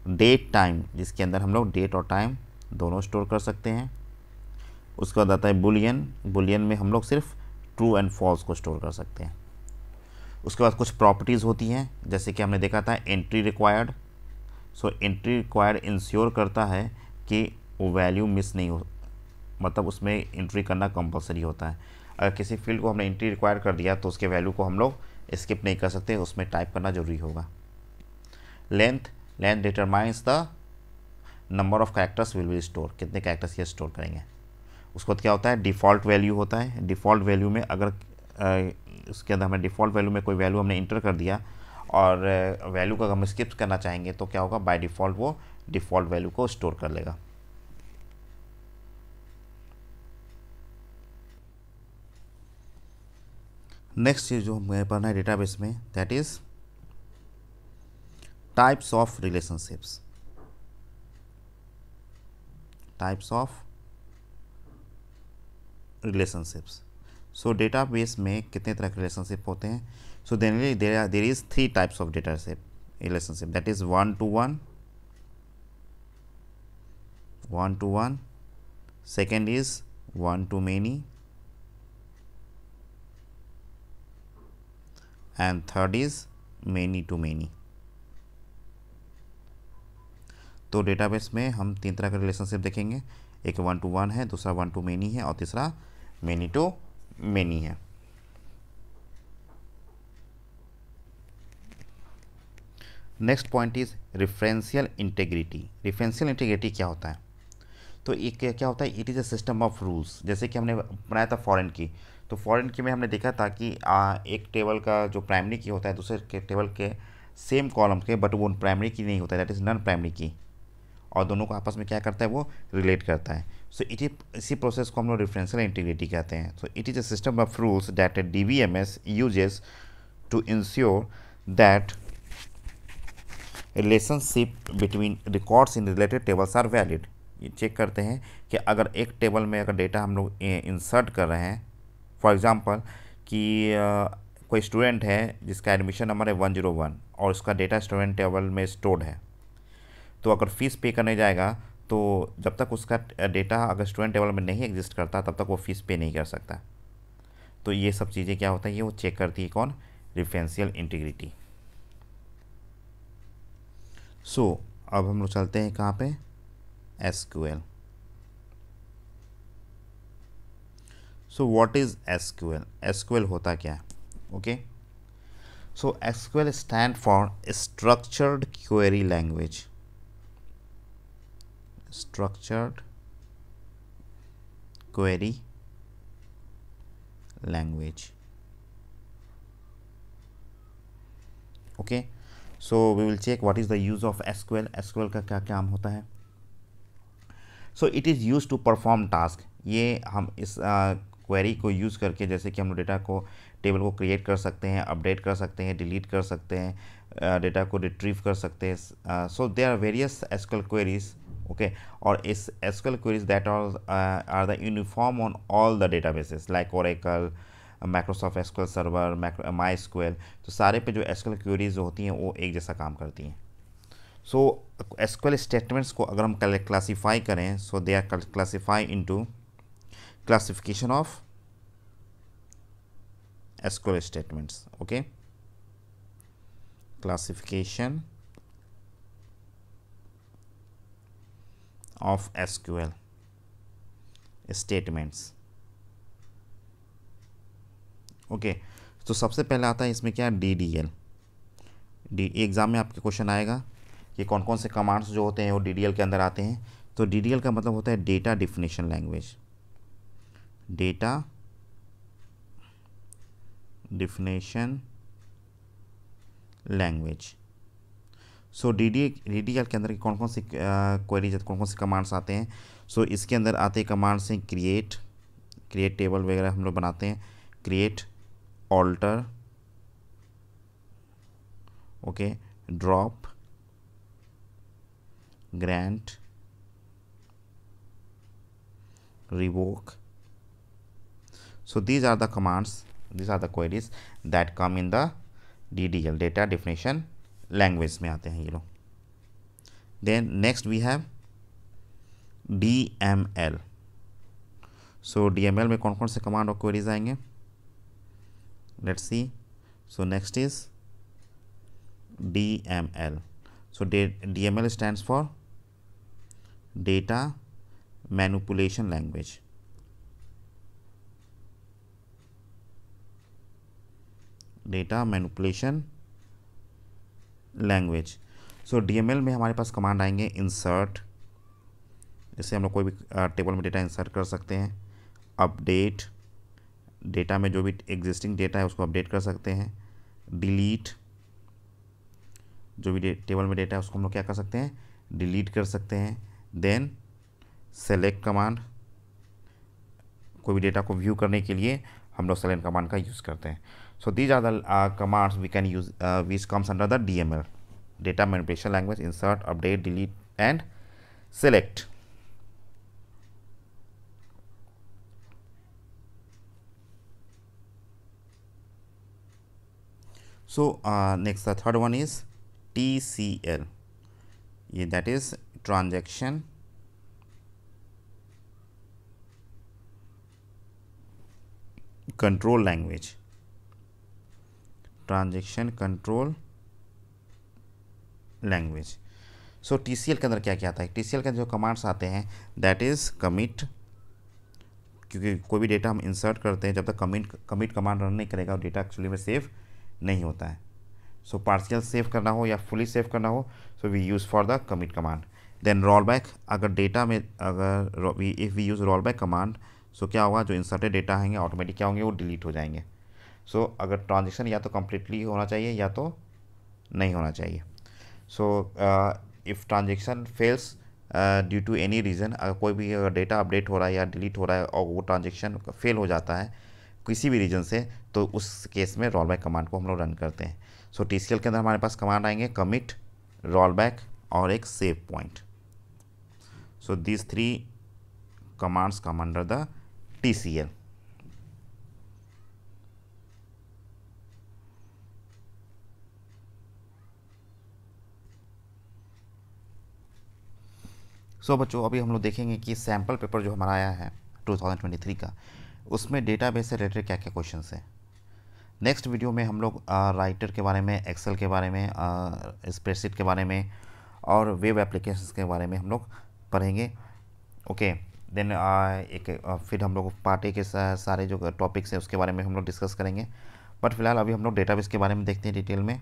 डेट टाइम, जिसके अंदर हम लोग डेट और टाइम दोनों स्टोर कर सकते हैं। उसके बाद आता है बुलियन में हम लोग सिर्फ ट्रू एंड फॉल्स को स्टोर कर सकते हैं। उसके बाद कुछ प्रॉपर्टीज़ होती हैं, जैसे कि हमने देखा था entry required. So entry required ensure करता है कि वो वैल्यू मिस नहीं हो, मतलब उसमें एंट्री करना कंपलसरी होता है। अगर किसी फील्ड को हमने एंट्री रिक्वायर कर दिया तो उसके वैल्यू को हम लोग स्किप नहीं कर सकते, उसमें टाइप करना जरूरी होगा। Length determines the number of characters will be store, कितने कैरेक्टर्स ये स्टोर करेंगे। उसके बाद क्या होता है, डिफ़ॉल्ट वैल्यू होता है। डिफ़ॉल्ट वैल्यू में अगर उसके अंदर हमें डिफ़ॉल्ट वैल्यू में कोई वैल्यू हमने इंटर कर दिया और वैल्यू को अगर हम स्किप करना चाहेंगे तो क्या होगा, बाय डिफ़ॉल्ट वो डिफ़ॉल्ट वैल्यू को स्टोर कर लेगा। नेक्स्ट चीज़ जो हमें पढ़ना है डेटाबेस में, that is types of relationships. So database में कितने तरह के रिलेशनशिप होते हैं? So there is 3 types of database relationship, that is one to one, second is one to many, and third is many to many. तो database में हम 3 तरह का रिलेशनशिप देखेंगे। एक 1 to 1 है, दूसरा 1 to many है, और तीसरा many to many है। Next point is referential integrity. Referential integrity क्या होता है? तो एक क्या होता है, it is a system of rules. जैसे कि हमने बनाया था फॉरेन की, तो फॉरेन की में हमने देखा था कि एक टेबल का जो प्राइमरी की होता है दूसरे के टेबल के सेम कॉलम के, बट वो प्राइमरी की नहीं होता है, दैट इज़ नॉन प्राइमरी की, और दोनों को आपस में क्या करता है, वो रिलेट करता है। सो इसी प्रोसेस को हम लोग रेफरेंशियल इंटीग्रिटी कहते हैं। So it is a system of rules that DBMS uses to ensure that relationship between records in related tables are valid. ये चेक करते हैं कि अगर एक टेबल में अगर डेटा हम लोग इंसर्ट कर रहे हैं, फॉर एग्जांपल कि कोई स्टूडेंट है जिसका एडमिशन नंबर है 101 और उसका डेटा स्टूडेंट टेबल में स्टोर्ड है, तो अगर फ़ीस पे करने जाएगा तो जब तक उसका डेटा अगर स्टूडेंट टेबल में नहीं एग्जिस्ट करता तब तक वो फ़ीस पे नहीं कर सकता। तो ये सब चीज़ें क्या होता है, ये वो चेक करती है कौन, रेफरेंशियल इंटीग्रिटी। सो अब हम लोग चलते हैं कहाँ पे, SQL. So what is SQL? SQL होता क्या है? Okay, so SQL stand for structured query language. Structured query language. Okay, so we will check what is the use of SQL. SQL का क्या काम होता है? So it is use to perform task. ये हम इस क्वेरी को use करके, जैसे कि हम लोग डेटा को, टेबल को क्रिएट कर सकते हैं, अपडेट कर सकते हैं, डिलीट कर सकते हैं, डेटा को रिट्रीव कर सकते हैं। So there are various SQL queries. Okay, और इस SQL queries that are the uniform on all the databases like Oracle, Microsoft SQL server, MySQL. तो सारे पे जो एसक्यूएल क्वेरीज होती हैं वो एक जैसा काम करती हैं। सो एसक्यूएल स्टेटमेंट्स को अगर हम क्लासीफाई करें, so they are classify into classification of SQL statements. Okay, classification of SQL statements. Okay, तो सबसे पहले आता है इसमें क्या, DDL। एग्ज़ाम में आपके क्वेश्चन आएगा कि कौन कौन से कमांड्स जो होते हैं वो DDL के अंदर आते हैं। तो DDL का मतलब होता है data definition language. Data definition language. So DDL के अंदर कौन कौन सी क्वेरीज, कौन कौन से कमांड्स आते हैं? सो इसके अंदर आते कमांड्स हैं क्रिएट टेबल वगैरह हम लोग बनाते हैं, create, alter, okay, drop, grant, revoke. So these are the commands, these are the queries that come in the DDL, data definition language में आते हैं ये लोग। Then next we have DML. So DML में कौन कौन से कमांड और क्वेरीज आएंगे? Let's see. So next is DML. So DML stands for data manipulation language. Data manipulation language. So DML में हमारे पास कमांड आएंगे इंसर्ट, जैसे हम लोग कोई भी टेबल में डेटा इंसर्ट कर सकते हैं, अपडेट, डेटा में जो भी एग्जिस्टिंग डेटा है उसको अपडेट कर सकते हैं, डिलीट, जो भी टेबल में डेटा है उसको हम लोग क्या कर सकते हैं, डिलीट कर सकते हैं। देन सेलेक्ट कमांड, कोई भी डेटा को व्यू करने के लिए हम लोग सेलेक्ट कमांड का यूज़ करते हैं। So these are the commands we can use which comes under the DML, data manipulation language, insert, update, delete and select. So next the third one is TCL, ये that is transaction control language, transaction control language। So TCL के अंदर क्या क्या आता है? TCL के जो commands आते हैं that is commit, क्योंकि कोई भी डेटा हम इंसर्ट करते हैं जब तक कमिट कमांड रन नहीं करेगा डेटा एक्चुअली में सेव नहीं होता है। सो पार्शियल सेव करना हो या फुली सेव करना हो, so we use for the commit command. Then roll back, अगर डेटा में अगर if we use roll back command, so क्या होगा, जो इंसर्टेड डेटा होंगे ऑटोमेटिक क्या होंगे, वो डिलीट हो जाएंगे। सो अगर ट्रांजेक्शन या तो कम्प्लीटली होना चाहिए या तो नहीं होना चाहिए। So if transaction fails due to any reason, अगर कोई भी डेटा अपडेट हो रहा है या डिलीट हो रहा है और वो ट्रांजेक्शन फेल हो जाता है किसी भी रीजन से, तो उस केस में रोल बैक कमांड को हम लोग रन करते हैं। सो TCL के अंदर हमारे पास कमांड आएंगे कमिट, रोलबैक और एक save point. So these 3 commands come under the TCL. सो बच्चों अभी हम लोग देखेंगे कि सैम्पल पेपर जो हमारा आया है 2023 का, उसमें डेटाबेस से रिलेटेड क्या क्या क्वेश्चंस हैं. नेक्स्ट वीडियो में हम लोग राइटर के बारे में, एक्सेल के बारे में, स्प्रेडशीट के बारे में और वेब एप्लीकेशंस के बारे में हम लोग पढ़ेंगे. ओके देन फिर हम लोग पार्ट ए के सारे जो टॉपिक्स हैं उसके बारे में हम लोग डिस्कस करेंगे. बट फिलहाल अभी हम लोग डेटाबेस के बारे में देखते हैं डिटेल में.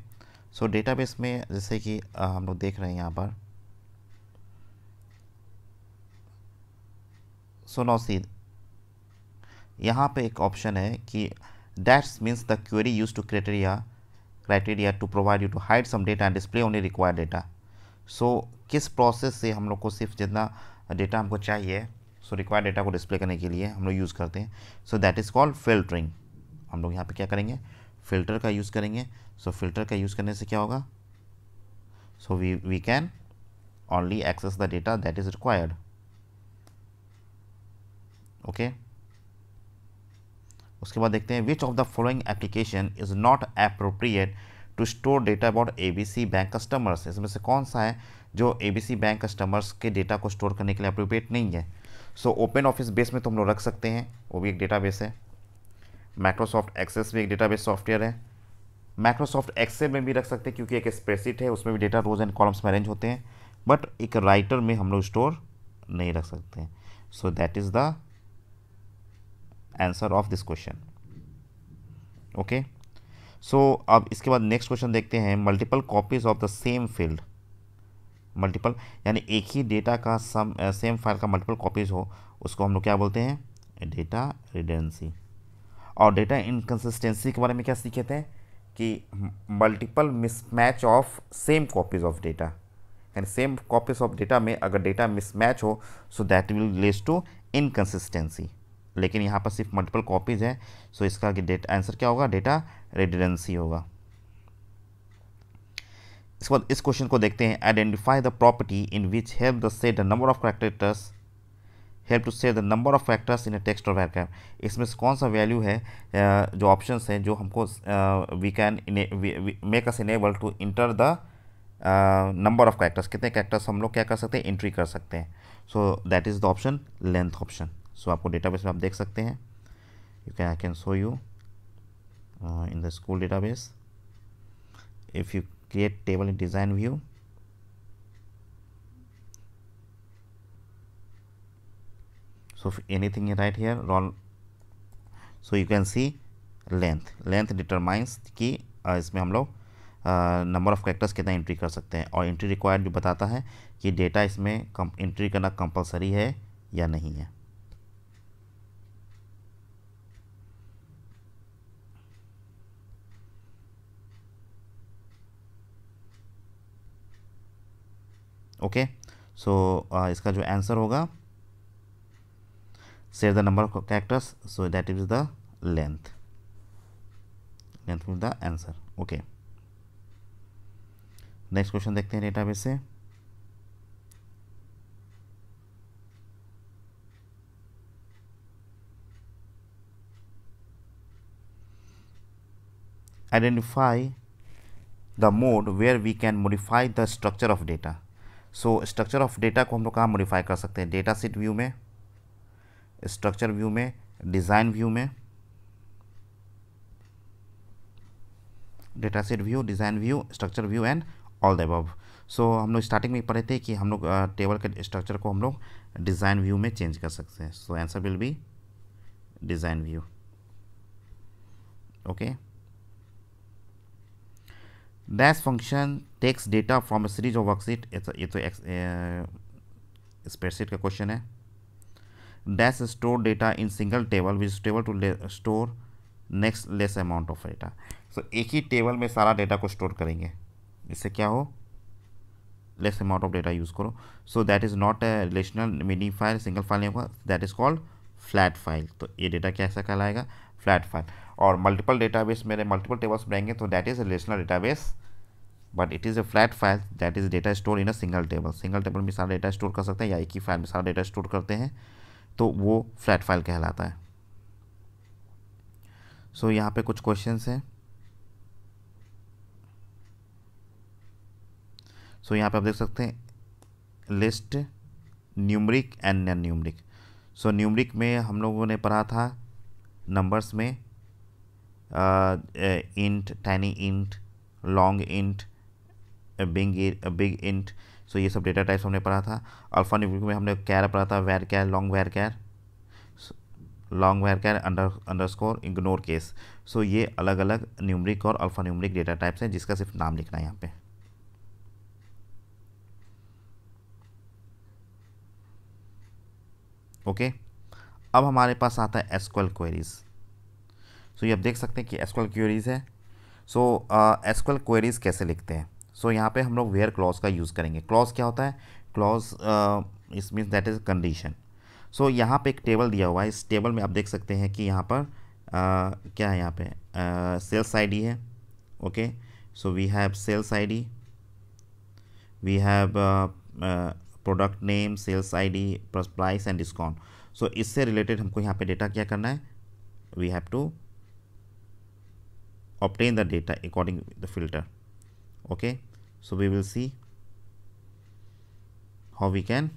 सो डेटाबेस में जैसे कि हम लोग देख रहे हैं यहाँ पर. सो नाउ सी यहाँ पे एक ऑप्शन है कि that's means the query use to criteria to provide you to hide some data and display only required data. So किस प्रोसेस से हम लोग को सिर्फ जितना डेटा हमको चाहिए, सो रिक्वायर्ड डेटा को डिस्प्ले करने के लिए हम लोग यूज़ करते हैं. So that is called filtering. हम लोग यहाँ पे क्या करेंगे, फिल्टर का यूज़ करेंगे. सो फिल्टर का यूज़ करने से क्या होगा, so we can only access the data that is required. Okay उसके बाद देखते हैं which of the following application is not appropriate to store data about ABC bank customers. इसमें से कौन सा है जो ABC बैंक कस्टमर्स के डेटा को स्टोर करने के लिए अप्रोप्रिएट नहीं है. सो ओपन ऑफिस बेस में तो हम लोग रख सकते हैं, वो भी एक डेटाबेस है. माइक्रोसॉफ्ट एक्सेस भी एक डेटाबेस सॉफ्टवेयर है. माइक्रोसॉफ्ट एक्सेल में भी रख सकते हैं क्योंकि एक स्प्रेडशीट है, उसमें भी डेटा रोज एंड कॉलम्स में अरेंज होते हैं. बट एक राइटर में हम लोग स्टोर नहीं रख सकते हैं. So that is the answer of this question. Okay so अब इसके बाद नेक्स्ट क्वेश्चन देखते हैं. Multiple copies of the same field. Multiple यानी एक ही डेटा का सेम फाइल का मल्टीपल कॉपीज हो, उसको हम लोग क्या बोलते हैं, डेटा रिडंडेंसी. और डेटा इनकन्सिस्टेंसी के बारे में क्या सीखे थे कि multiple mismatch of same copies of data, यानी सेम कॉपीज ऑफ डेटा में अगर डेटा मिसमैच हो so that will lead to inconsistency. लेकिन यहाँ पर सिर्फ मल्टीपल कॉपीज़ है, सो इसका डेटा आंसर क्या होगा, डेटा रिडंडेंसी होगा. इसके बाद इस क्वेश्चन को देखते हैं. Identify the property in which help the set the number of characters help to set the number of characters in a text और पैराग्राफ. इसमें से कौन सा वैल्यू है जो ऑप्शंस हैं जो हमको we can make us enable to enter the number of characters, कितने कैरेक्टर्स हम लोग क्या कर सकते हैं, एंट्री कर सकते हैं. So that is the option length option. So आपको डेटाबेस में आप देख सकते हैं. I can show you in the school database. If you create table in design view, so if anything you write here roll, so you can see length determines कि इसमें हम लोग नंबर ऑफ कैरेक्टर्स कितना entry कर सकते हैं. और entry required भी बताता है कि डेटा इसमें एंट्री करना कंपलसरी है या नहीं है. ओके सो इसका जो आंसर होगा, set the number of characters, so that is the length will the answer. Okay next question देखते हैं डेटाबेस से. Identify the mode where we can modify the structure of data. So structure of data को हम लोग कहाँ modify कर सकते हैं, डेटा शीट व्यू में, स्ट्रक्चर व्यू में, डिज़ाइन व्यू में, datasheet view, design view, structure view and all the above. So हम लोग स्टार्टिंग में पढ़े थे कि हम लोग टेबल के स्ट्रक्चर को हम लोग डिज़ाइन व्यू में चेंज कर सकते हैं. So answer will be design view. Okay dash function takes data from a series of worksheet. ये तो स्प्रेडशीट का क्वेश्चन है. Dash store data in single table which is table to store next less amount of data. So एक ही table में सारा data को store करेंगे, इससे क्या हो, less amount of data use करो. So that is not a relational mini file, single file नहीं होगा, that is called flat file. तो ये डेटा कैसा कहलाएगा, फ्लैट फाइल. और मल्टीपल डेटाबेस मेरे मल्टीपल टेबल्स बनाएंगे तो that is relational database but it is a flat file that is data store in a single table. Single table में सारा डेटा स्टोर कर सकते हैं या एक ही फाइल में सारा डेटा स्टोर करते हैं, तो वो फ्लैट फाइल कहलाता है। सो यहाँ पे कुछ क्वेश्चंस हैं। सो यहाँ पे आप देख सकते हैं list numeric and non numeric. So numeric में हम लोगों ने पढ़ा था नंबर्स में int, tiny int, long int, big int. So ये सब डेटा टाइप्स हमने पढ़ा था। अल्फा न्यूमरिक में हमने कैर पढ़ा था, वैर कैर, लॉन्ग वैर कैर, लॉन्ग वैर कैर, अंडरस्कोर, इग्नोर केस। सो ये अलग अलग न्यूमरिक और अल्फा न्यूमरिक डेटा टाइप्स हैं जिसका सिर्फ नाम लिखना है यहाँ पे। ओके, अब हमारे पास आता है एसक्यूएल क्वेरीज। सो ये आप देख सकते हैं कि एसक्यूएल क्वेरीज है। सो एसक्यूएल क्वेरीज कैसे लिखते हैं? सो यहाँ पे हम लोग वेयर क्लॉज का यूज़ करेंगे। क्लॉज क्या होता है? क्लॉज इस मीन्स दैट इज़ कंडीशन। सो यहाँ पे एक टेबल दिया हुआ है। इस टेबल में आप देख सकते हैं कि यहाँ पर क्या है, यहाँ पे सेल्स आईडी है। Okay, so we have sales ID, we have product name, sales ID plus price and discount. So इससे रिलेटेड हमको यहाँ पे डेटा क्या करना है? We have to obtain the data according to the filter. Okay, so we will see how we can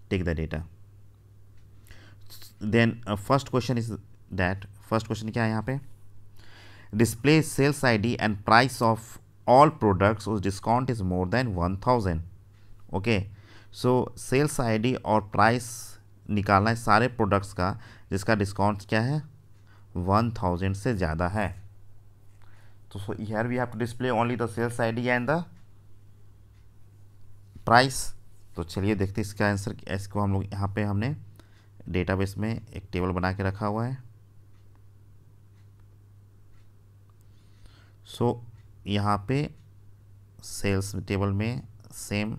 take the data. Then first question is that, first question क्या है यहाँ पे? Display sales ID and price of all products whose discount is more than 1000. Okay, so sales ID और price निकालना है सारे products का जिसका डिस्काउंट क्या है? 1000 से ज़्यादा है। तो here we have to display only the sales ID and the price. तो चलिए देखते हैं इसका आंसर। इसको हम लोग यहाँ पे हमने डेटाबेस में एक टेबल बना के रखा हुआ है। सो यहाँ पे सेल्स टेबल में सेम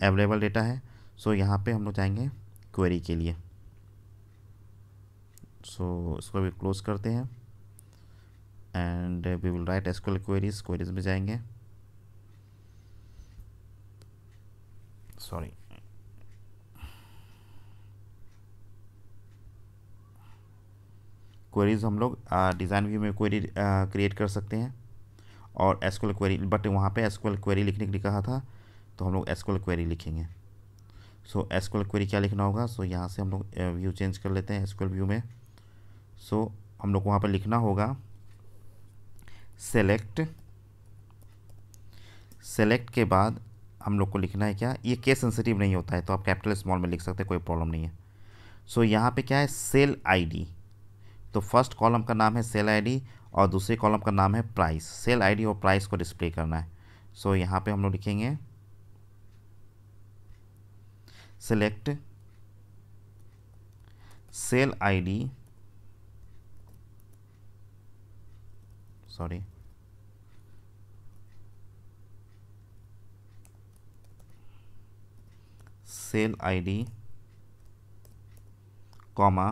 अवेलेबल डेटा है। सो यहाँ पे हम लोग जाएंगे क्वेरी के लिए। सो इसको भी क्लोज करते हैं and we will write SQL queries. Queries में जाएंगे, सॉरी, क्वेरीज हम लोग डिज़ाइन व्यू में क्वेरी क्रिएट कर सकते हैं और एसक्यूएल क्वेरी, बट वहाँ पे एसक्यूएल क्वेरी लिखने के लिए कहा था तो हम लोग एसक्यूएल क्वेरी लिखेंगे। सो एसक्यूएल क्वेरी क्या लिखना होगा? सो यहाँ से हम लोग व्यू चेंज कर लेते हैं एसक्यूएल व्यू में। सो हम लोग वहाँ पर लिखना होगा सेलेक्ट। सेलेक्ट के बाद हम लोग को लिखना है क्या? ये केस सेंसिटिव नहीं होता है तो आप कैपिटल स्मॉल में लिख सकते हैं, कोई प्रॉब्लम नहीं है। सो यहाँ पे क्या है? Sale ID. तो फर्स्ट कॉलम का नाम है सेल आईडी और दूसरे कॉलम का नाम है प्राइस। सेल आईडी और प्राइस को डिस्प्ले करना है। सो यहाँ पे हम लोग लिखेंगे select sale ID, sorry, sale ID comma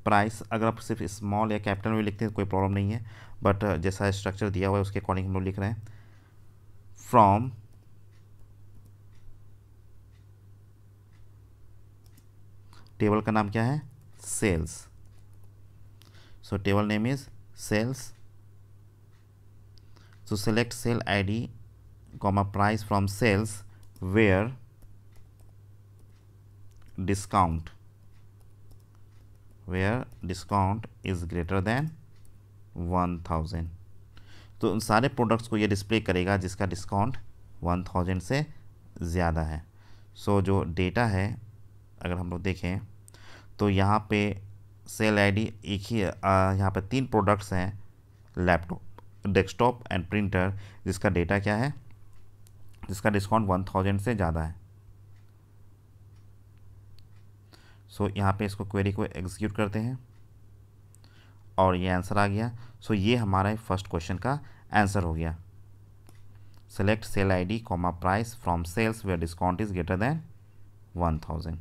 price. अगर आप सिर्फ स्मॉल या कैपिटल में लिखते हैं तो कोई प्रॉब्लम नहीं है, बट जैसा स्ट्रक्चर दिया हुआ है उसके अकॉर्डिंग हम लोग लिख रहे हैं। फ्रॉम टेबल का नाम क्या है? Sales. So table name is sales. So select sale ID comma price from sales where discount is greater than 1000। तो उन सारे प्रोडक्ट्स को ये डिस्प्ले करेगा जिसका डिस्काउंट 1000 से ज़्यादा है। सो जो डेटा है अगर हम लोग देखें तो यहाँ पे सेल आईडी एक ही, यहाँ पे 3 प्रोडक्ट्स हैं, लैपटॉप, डेस्कटॉप एंड प्रिंटर, जिसका डेटा क्या है? जिसका डिस्काउंट 1000 से ज़्यादा है। सो यहाँ पे इसको क्वेरी को एग्जीक्यूट करते हैं और ये आंसर आ गया। सो ये हमारा फर्स्ट क्वेश्चन का आंसर हो गया। Select sale ID comma price from sales where discount is greater than 1000।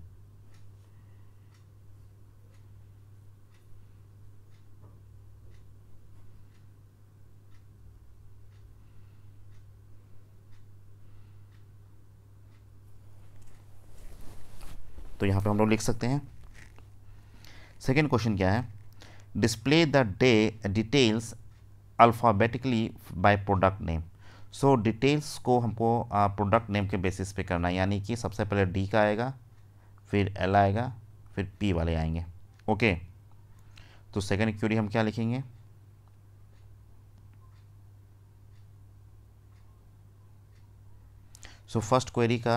तो यहाँ पे हम लोग लिख सकते हैं। सेकेंड क्वेश्चन क्या है, display the details alphabetically by product name. So details को हमको प्रोडक्ट नेम के बेसिस पे करना है, यानी कि सबसे पहले डी का आएगा, फिर एल आएगा, फिर पी वाले आएंगे। ओके, तो सेकेंड क्वेरी हम क्या लिखेंगे, सो फर्स्ट क्वेरी का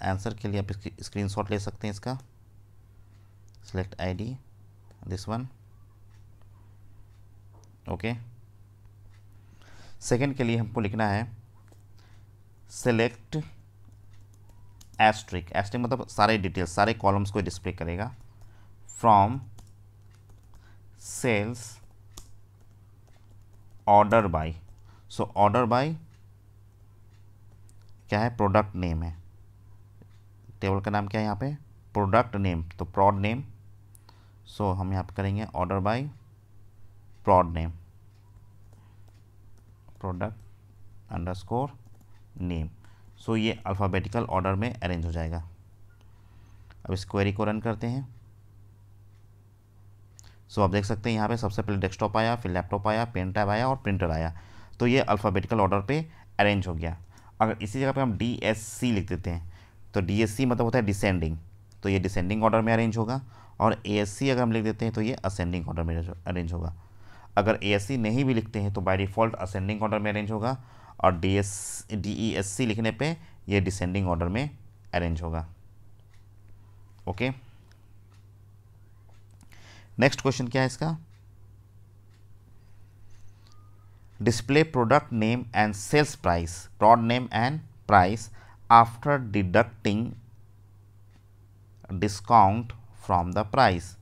आंसर के लिए आप स्क्रीनशॉट ले सकते हैं इसका। Select ID, this one. Okay, second के लिए हमको लिखना है सेलेक्ट एस्ट्रिक। एस्ट्रिक मतलब सारे डिटेल्स, सारे कॉलम्स को डिस्प्ले करेगा from sales order by. So order by क्या है, प्रोडक्ट नेम है, टेबल का नाम क्या है यहाँ पे, प्रोडक्ट नेम, तो प्रोड नेम। सो हम यहाँ पे करेंगे order by prod name, product underscore name. So ये अल्फ़ाबेटिकल ऑर्डर में अरेंज हो जाएगा। अब इस क्वेरी को रन करते हैं। सो आप देख सकते हैं यहाँ पे सबसे पहले डेस्कटॉप आया, फिर लैपटॉप आया, पेन टैब आया और प्रिंटर आया, तो ये अल्फ़ाबेटिकल ऑर्डर पे अरेंज हो गया। अगर इसी जगह पे हम DSC लिख देते हैं, तो DSC मतलब होता है डिसेंडिंग, तो ये डिसेंडिंग ऑर्डर में अरेंज होगा। और ASC अगर हम लिख देते हैं तो ये असेंडिंग ऑर्डर में अरेंज होगा। अगर ASC नहीं भी लिखते हैं तो बाय डिफ़ॉल्ट असेंडिंग ऑर्डर में अरेंज होगा, और DESC लिखने पे ये डिसेंडिंग ऑर्डर में अरेंज होगा। ओके, नेक्स्ट क्वेश्चन क्या है इसका, display product name and sales price, prod name and price after deducting discount from the price.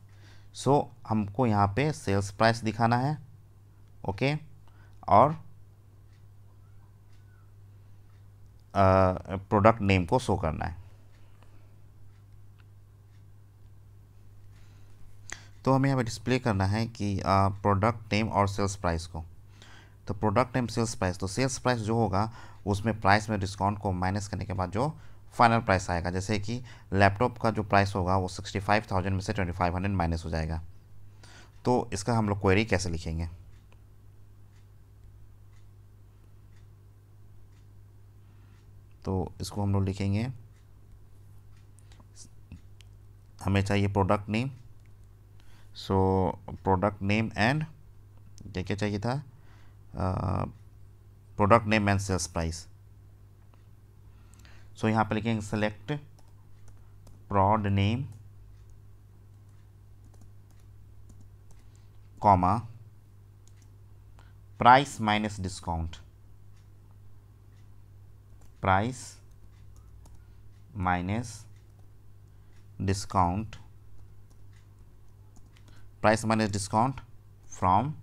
So हमको यहाँ पे सेल्स प्राइस दिखाना है। ओके, और प्रोडक्ट नेम को शो करना है। तो हमें यहाँ पे डिस्प्ले करना है कि प्रोडक्ट नेम और सेल्स प्राइस को। तो प्रोडक्ट नेम सेल्स प्राइस, तो सेल्स प्राइस जो होगा उसमें प्राइस में डिस्काउंट को माइनस करने के बाद जो फाइनल प्राइस आएगा, जैसे कि लैपटॉप का जो प्राइस होगा वो 65,000 में से 2500 माइनस हो जाएगा। तो इसका हम लोग क्वेरी कैसे लिखेंगे, तो इसको हम लोग लिखेंगे, हमें चाहिए product name, so product name and क्या क्या चाहिए था, product name and sales price. So यहाँ पे लिखेंगे select prod name comma price minus discount, price minus discount, price minus discount from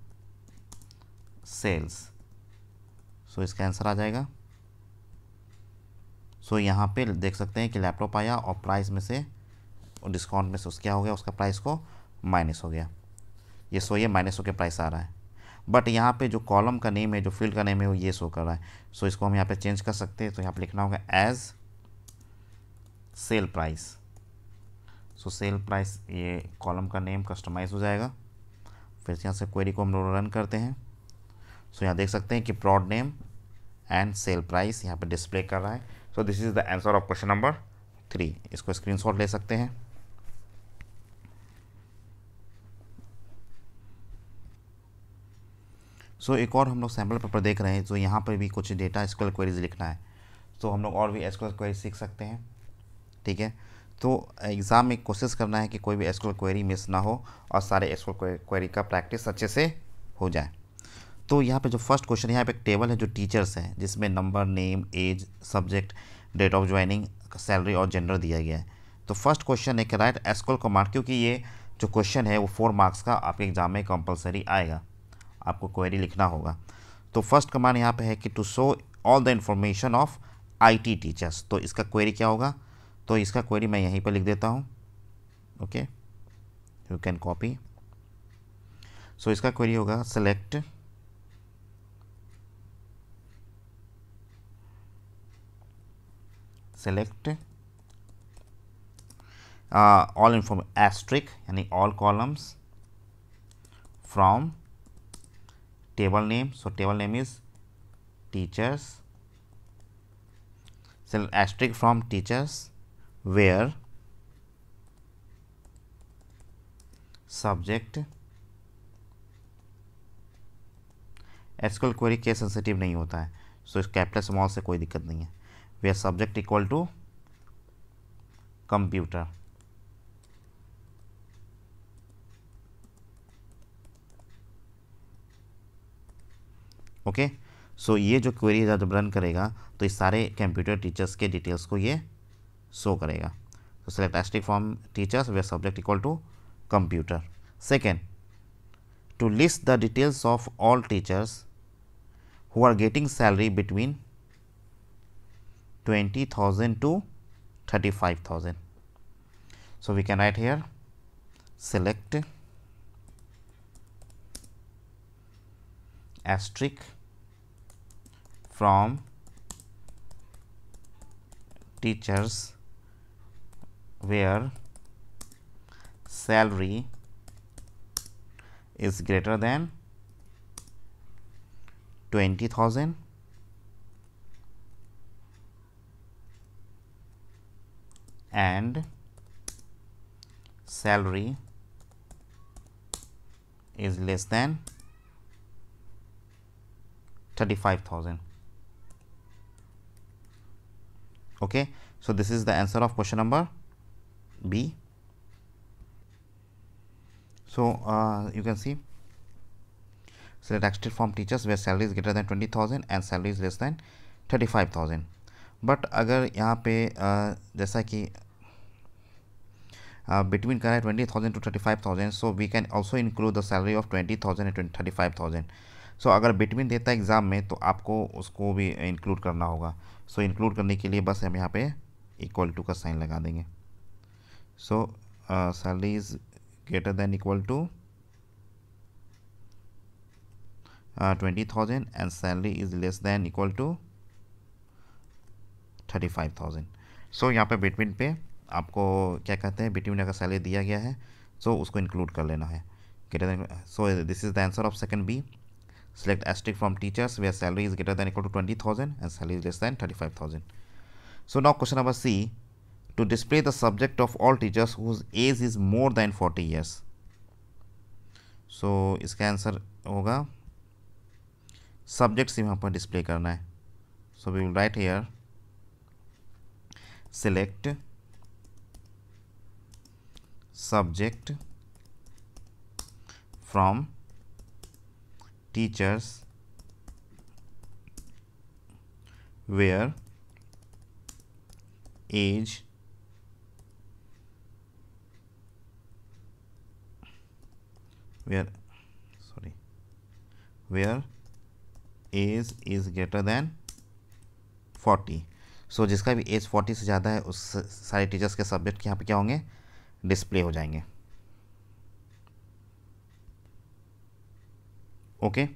sales. So इसका आंसर आ जाएगा। सो यहाँ पे देख सकते हैं कि लैपटॉप आया और प्राइस में से और डिस्काउंट में से उस क्या हो गया, उसका प्राइस को माइनस हो गया। ये सो ये माइनस होकर प्राइस आ रहा है, बट यहाँ पे जो कॉलम का नेम है, जो फील्ड का नेम है वो ये शो कर रहा है। सो इसको हम यहाँ पे चेंज कर सकते हैं, तो यहाँ पे लिखना होगा एज सेल प्राइस। सो सेल प्राइस ये कॉलम का नेम कस्टमाइज हो जाएगा। फिर यहाँ से क्वेरी को हम लोग रन करते हैं। सो यहाँ देख सकते हैं कि प्रोड नेम एंड सेल प्राइस यहाँ पे डिस्प्ले कर रहा है। So this is the answer of question number 3। इसको स्क्रीनशॉट ले सकते हैं। सो एक और हम लोग सैम्पल पेपर देख रहे हैं, तो यहाँ पर भी कुछ डेटा एसक्यूएल क्वेरीज लिखना है, तो हम लोग और भी एसक्यूएल क्वेरी सीख सकते हैं। ठीक है, तो एग्ज़ाम में कोशिश करना है कि कोई भी एसक्यूएल क्वेरी मिस ना हो और सारे एसक्यूएल क्वेरी का प्रैक्टिस अच्छे से हो जाए। तो यहाँ पे जो फर्स्ट क्वेश्चन, यहाँ पे एक टेबल है जो टीचर्स है, जिसमें number, name, age, subject, date of joining, salary और जेंडर दिया गया है। तो फर्स्ट क्वेश्चन है कि राइट एसक्यूएल कमांड, क्योंकि ये जो क्वेश्चन है वो 4 मार्क्स का आपके एग्जाम में कंपलसरी आएगा, आपको क्वेरी लिखना होगा। तो फर्स्ट कमांड यहाँ पे है कि to show all the information of IT teachers. तो इसका क्वेरी क्या होगा, तो इसका क्वेरी मैं यहीं पर लिख देता हूँ। Okay, you can copy. So इसका क्वेरी होगा सेलेक्ट ऑल इन्फॉर्म एस्ट्रिक यानी all columns from table name, so table name is teachers, select asterisk from teachers where subject, SQL query case sensitive नहीं होता है, सो इस कैपिटल स्मॉल से कोई दिक्कत नहीं है। Where subject equal to computer, okay. So ये जो क्वेरी जब रन करेगा तो इस सारे कंप्यूटर टीचर्स के डिटेल्स को ये शो करेगा। तो select asterisk from teachers where subject equal to computer. Second, to list the details of all teachers who are getting salary between 20,000 to 35,000. So we can write here select asterisk from teachers where salary is greater than 20,000 and salary is less than 35,000. Okay, so this is the answer of question number B. So you can see select asterisk from teachers where salary is greater than 20,000 and salary is less than 35,000. But अगर यहाँ पे जैसा कि between करा है 20,000 to 35,000, so we can also include the salary of 20,000 and 35,000. so अगर between देता है एग्ज़ाम में तो आपको उसको भी इंक्लूड करना होगा। so इंक्लूड करने के लिए बस हम यहाँ पे इक्वल टू का साइन लगा देंगे। so salary is greater than equal to 20,000 and salary is less than equal to 35,000. सो यहाँ पे बिटवीन पे आपको क्या कहते हैं, बिटवीन अगर सैलरी दिया गया है सो उसको इंक्लूड कर लेना है। So this is the answer of second B. Select asterisk from teachers where salary is greater than equal to 20,000 and salary is less than 35,000. So now question number C, to display the subject of all teachers whose age is more than 40 years. So इसका answer होगा subjects यहाँ पर display करना है। So we will write here select subject from teachers where age where age is greater than 40. सो जिसका भी as 40 से ज़्यादा है उस सारे टीचर्स के सब्जेक्ट यहाँ पे क्या होंगे, डिस्प्ले हो जाएंगे। Okay,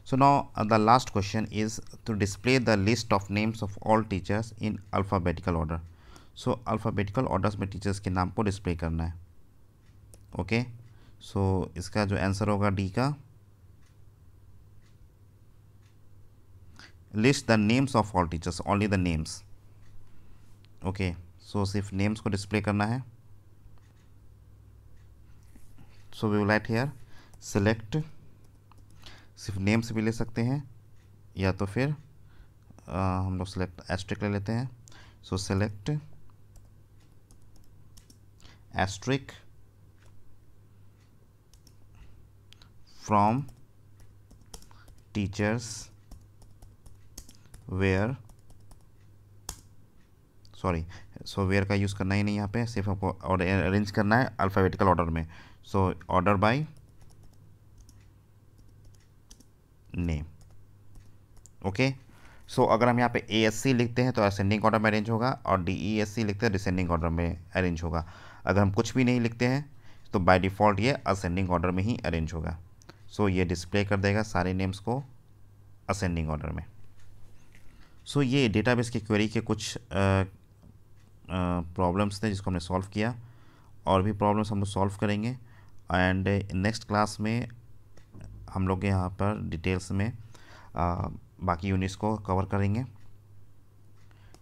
so now the last question is to display the list of names of all teachers in alphabetical order. So alphabetical orders में टीचर्स के नाम को डिस्प्ले करना है. ओके, सो इसका जो आंसर होगा डी का, list the names of all teachers, only the names. Okay, so सिर्फ नेम्स को डिस्प्ले करना है. So we will write here select, सिर्फ नेम्स भी ले सकते हैं या तो फिर हम लोग सिलेक्ट एस्ट्रिक ले लेते हैं. So select asterisk from teachers where, sorry, so where का यूज़ करना ही नहीं यहाँ पे, सिर्फ आपको ऑर्डर अरेंज करना है अल्फ़ाबेटिकल ऑर्डर में. So order by name. Okay, so अगर हम यहाँ पे ASC लिखते हैं तो असेंडिंग ऑर्डर में अरेंज होगा और DESC लिखते हैं डिसेंडिंग ऑर्डर में अरेंज होगा. अगर हम कुछ भी नहीं लिखते हैं तो बाय डिफ़ॉल्ट ये असेंडिंग ऑर्डर में ही अरेंज होगा. सो ये डिस्प्ले कर देगा सारे नेम्स को असेंडिंग ऑर्डर में. सो ये डेटाबेस की क्वेरी के कुछ प्रॉब्लम्स थे जिसको हमने सॉल्व किया, और भी प्रॉब्लम्स हम लोग सॉल्व करेंगे। एंड नेक्स्ट क्लास में हम लोग यहाँ पर डिटेल्स में बाकी यूनिट्स को कवर करेंगे।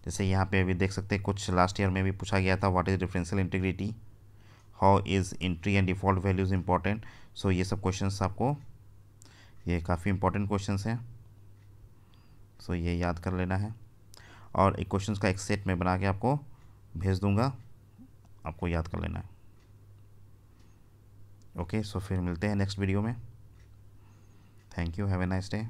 जैसे यहाँ पे अभी देख सकते हैं कुछ लास्ट ईयर में भी पूछा गया था, what is differential integrity, how is entry and default values important. So ये सब क्वेश्चंस आपको, ये काफ़ी इंपॉर्टेंट क्वेश्चंस हैं, सो ये याद कर लेना है। और एक क्वेश्चंस का एक सेट में बना के आपको भेज दूंगा, आपको याद कर लेना है। ओके, सो फिर मिलते हैं नेक्स्ट वीडियो में। Thank you, have a nice day.